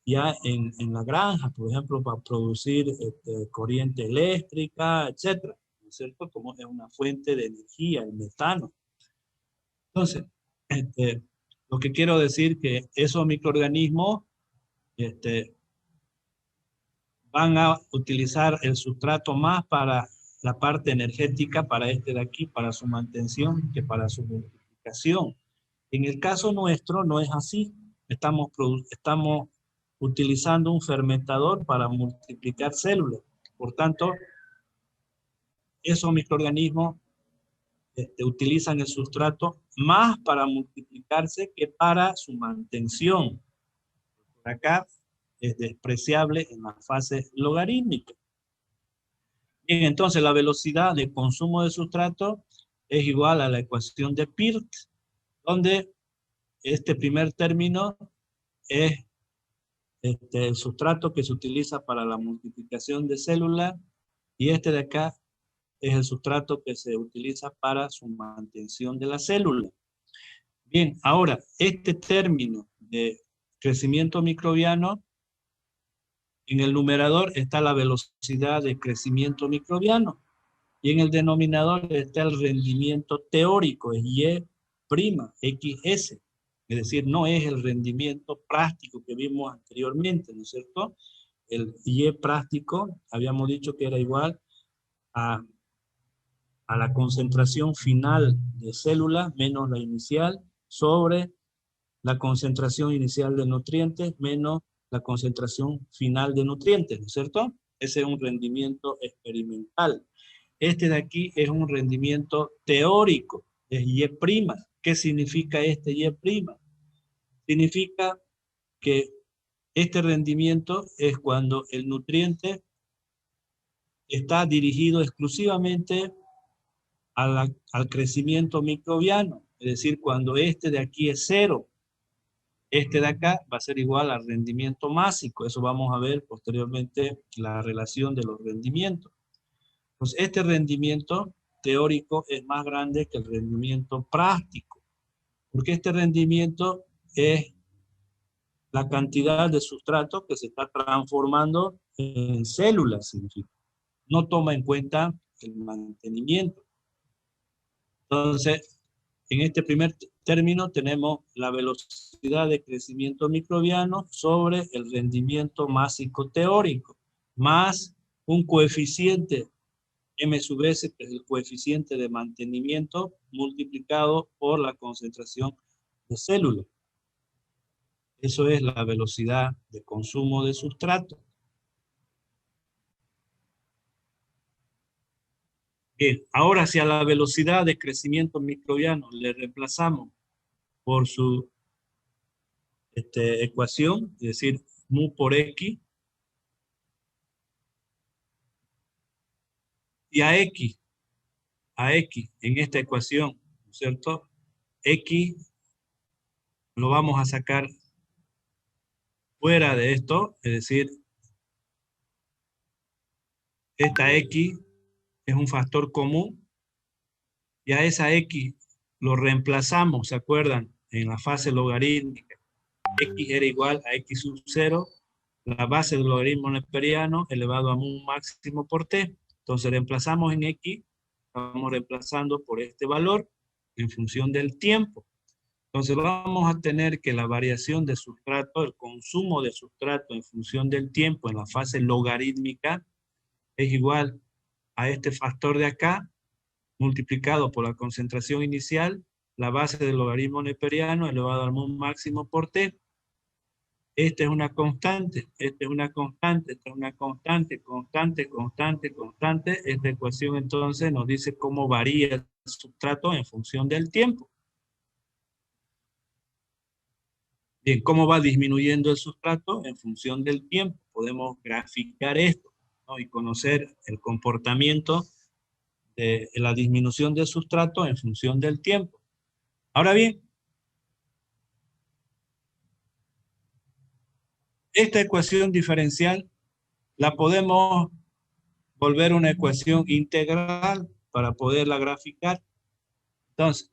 ya en la granja, por ejemplo, para producir corriente eléctrica, etcétera, ¿no es cierto? Como es una fuente de energía, el metano. Entonces, lo que quiero decir que esos microorganismos van a utilizar el sustrato más para la parte energética, para de aquí, para su mantención, que para su multiplicación. En el caso nuestro no es así. Estamos utilizando un fermentador para multiplicar células. Por tanto, esos microorganismos utilizan el sustrato más para multiplicarse que para su mantención. Por acá es despreciable en la fase logarítmica. Bien, entonces la velocidad de consumo de sustrato es igual a la ecuación de Peirce, donde este primer término es el sustrato que se utiliza para la multiplicación de células y este de acá es el sustrato que se utiliza para su mantención de la célula. Bien, ahora, este término de crecimiento microbiano, en el numerador está la velocidad de crecimiento microbiano y en el denominador está el rendimiento teórico, es Y', XS. Es decir, no es el rendimiento práctico que vimos anteriormente, ¿no es cierto? El Y práctico, habíamos dicho que era igual a la concentración final de células menos la inicial sobre la concentración inicial de nutrientes menos la concentración final de nutrientes, ¿no es cierto? Ese es un rendimiento experimental. Este de aquí es un rendimiento teórico, es Y'. ¿Qué significa este Y'? Significa que este rendimiento es cuando el nutriente está dirigido exclusivamente al crecimiento microbiano, es decir, cuando este de aquí es 0, este de acá va a ser igual al rendimiento másico. Eso vamos a ver posteriormente la relación de los rendimientos. Pues este rendimiento teórico es más grande que el rendimiento práctico, porque este rendimiento es la cantidad de sustrato que se está transformando en células, significa. No toma en cuenta el mantenimiento. Entonces, en este primer término tenemos la velocidad de crecimiento microbiano sobre el rendimiento másico teórico, más un coeficiente M sub S, que es el coeficiente de mantenimiento, multiplicado por la concentración de células. Eso es la velocidad de consumo de sustrato. Bien, ahora si a la velocidad de crecimiento microbiano le reemplazamos por su ecuación, es decir, mu por x, y a x en esta ecuación, ¿no es cierto? X lo vamos a sacar fuera de esto, es decir, esta x es un factor común, y a esa x lo reemplazamos, ¿se acuerdan? En la fase logarítmica. X era igual a x sub 0, la base del logaritmo neperiano elevado a mu máximo por t. Entonces reemplazamos en x, estamos reemplazando por este valor en función del tiempo. Entonces vamos a tener que la variación de sustrato, el consumo de sustrato en función del tiempo en la fase logarítmica es igual a este factor de acá, multiplicado por la concentración inicial, la base del logaritmo neperiano elevado al mu máximo por t. Esta es una constante, esta es una constante, esta es una constante, constante, constante, constante. Esta ecuación entonces nos dice cómo varía el sustrato en función del tiempo. Bien, ¿cómo va disminuyendo el sustrato en función del tiempo? Podemos graficar esto, ¿no? Y conocer el comportamiento de la disminución del sustrato en función del tiempo. Ahora bien, esta ecuación diferencial la podemos volver una ecuación integral para poderla graficar. Entonces,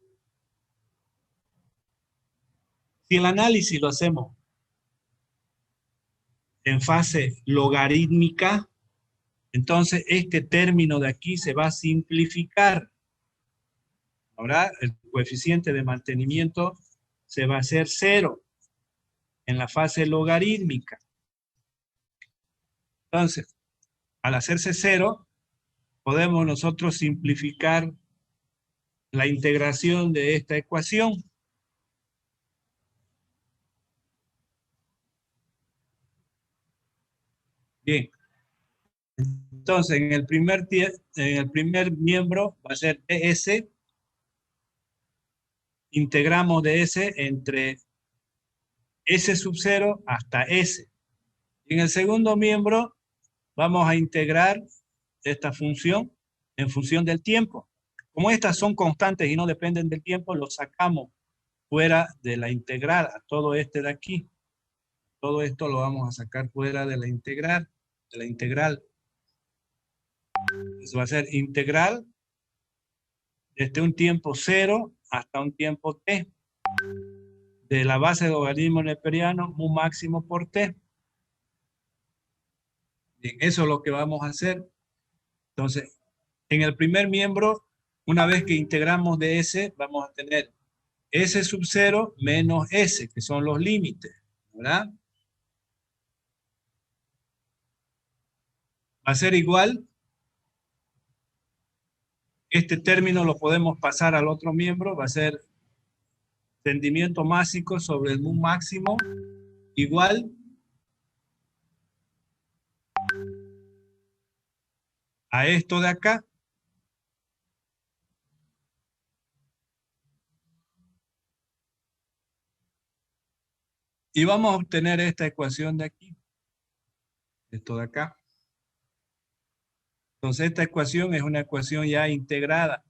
si el análisis lo hacemos en fase logarítmica, entonces este término de aquí se va a simplificar. Ahora el coeficiente de mantenimiento se va a hacer 0 en la fase logarítmica. Entonces, al hacerse 0, podemos nosotros simplificar la integración de esta ecuación. Bien. Entonces, en el primer miembro va a ser ds. Integramos ds entre S sub 0 hasta S. Y en el segundo miembro vamos a integrar esta función en función del tiempo. Como estas son constantes y no dependen del tiempo, lo sacamos fuera de la integral, a todo este de aquí. Todo esto lo vamos a sacar fuera de la integral. Eso va a ser integral desde un tiempo 0 hasta un tiempo t. De la base del logaritmo neperiano, mu máximo por t. Bien, eso es lo que vamos a hacer. Entonces, en el primer miembro, una vez que integramos ds, vamos a tener S sub 0 menos S, que son los límites, ¿verdad? Va a ser igual. Este término lo podemos pasar al otro miembro, va a ser rendimiento máximo sobre el mu máximo igual a esto de acá. Y vamos a obtener esta ecuación de aquí, esto de acá. Entonces esta ecuación es una ecuación ya integrada,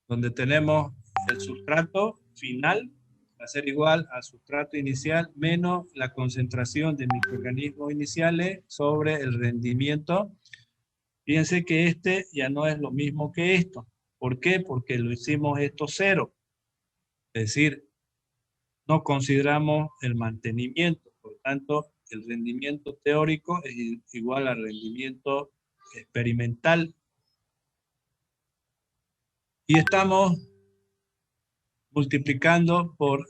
donde tenemos el sustrato final, va a ser igual al sustrato inicial menos la concentración de microorganismos iniciales sobre el rendimiento. Fíjense que este ya no es lo mismo que esto. ¿Por qué? Porque lo hicimos esto cero. Es decir, no consideramos el mantenimiento. Por tanto, el rendimiento teórico es igual al rendimiento experimental. Y estamos multiplicando por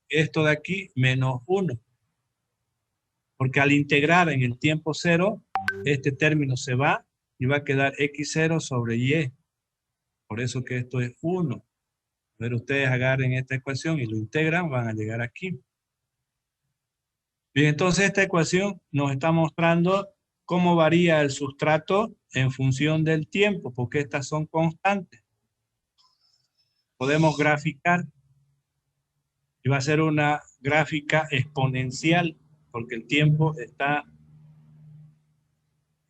esto de aquí menos 1. Porque al integrar en el tiempo cero, este término se va y va a quedar x0 sobre y. Por eso que esto es 1. Pero ustedes agarren esta ecuación y lo integran, van a llegar aquí. Bien, entonces esta ecuación nos está mostrando cómo varía el sustrato en función del tiempo, porque estas son constantes. Podemos graficar y va a ser una gráfica exponencial, porque el tiempo está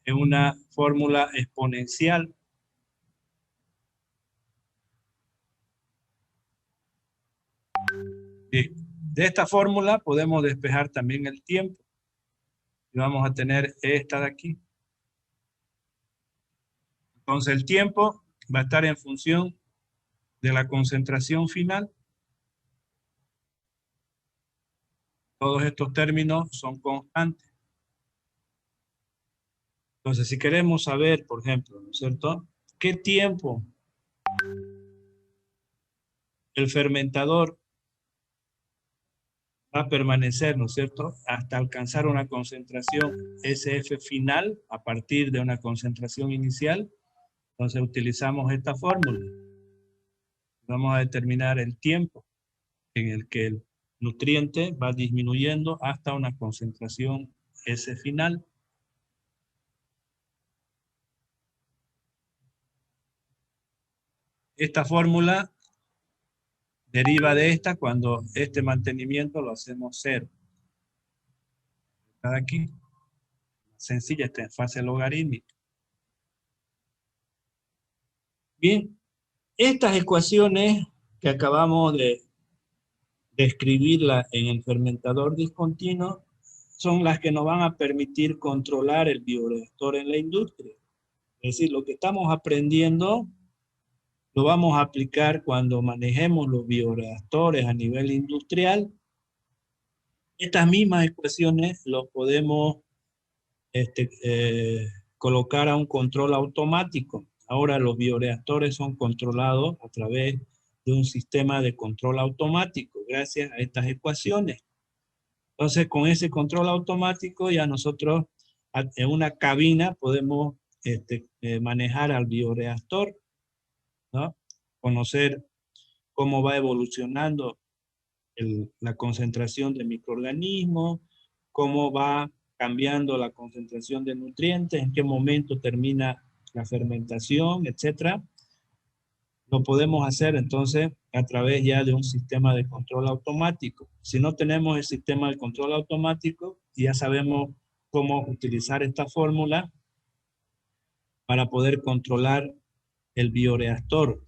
en una fórmula exponencial. Bien, de esta fórmula podemos despejar también el tiempo. Y vamos a tener esta de aquí. Entonces el tiempo va a estar en función de la concentración final. Todos estos términos son constantes. Entonces, si queremos saber, por ejemplo, ¿no es cierto?, ¿qué tiempo el fermentador va a permanecer, ¿no es cierto?, hasta alcanzar una concentración SF final a partir de una concentración inicial? Entonces utilizamos esta fórmula. Vamos a determinar el tiempo en el que el nutriente va disminuyendo hasta una concentración S final. Esta fórmula deriva de esta cuando este mantenimiento lo hacemos cero. Está aquí. Sencilla, está en fase logarítmica. Bien, estas ecuaciones que acabamos de escribirla en el fermentador discontinuo son las que nos van a permitir controlar el bioreactor en la industria. Es decir, lo que estamos aprendiendo lo vamos a aplicar cuando manejemos los bioreactores a nivel industrial. Estas mismas ecuaciones los podemos colocar a un control automático. Ahora los bioreactores son controlados a través de un sistema de control automático, gracias a estas ecuaciones. Entonces, con ese control automático ya nosotros en una cabina podemos manejar al bioreactor, ¿no? Conocer cómo va evolucionando la concentración de microorganismos, cómo va cambiando la concentración de nutrientes, en qué momento termina la fermentación, etcétera. Lo podemos hacer entonces a través ya de un sistema de control automático. Si no tenemos el sistema de control automático, ya sabemos cómo utilizar esta fórmula para poder controlar el bioreactor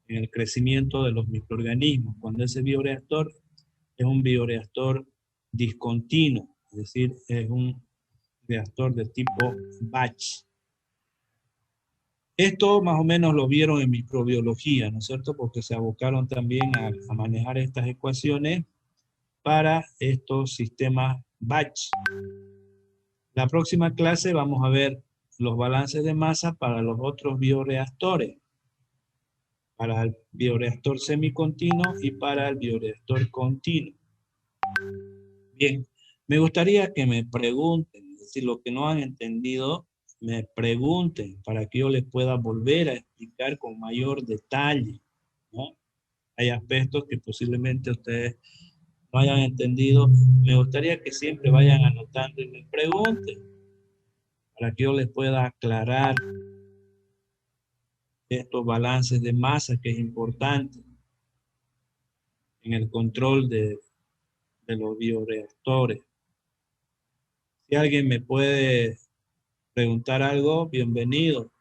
en el crecimiento de los microorganismos. Cuando ese bioreactor es un bioreactor discontinuo, es decir, es un reactor de tipo batch. Esto más o menos lo vieron en microbiología, ¿no es cierto? Porque se abocaron también a manejar estas ecuaciones para estos sistemas batch. La próxima clase vamos a ver los balances de masa para los otros bioreactores. para el bioreactor semicontinuo y para el bioreactor continuo. Bien, me gustaría que me pregunten, si lo que no han entendido, me pregunten para que yo les pueda volver a explicar con mayor detalle, ¿no? Hay aspectos que posiblemente ustedes no hayan entendido. Me gustaría que siempre vayan anotando y me pregunten para que yo les pueda aclarar estos balances de masa que es importante en el control de los bioreactores. Si alguien me puede preguntar algo, bienvenido.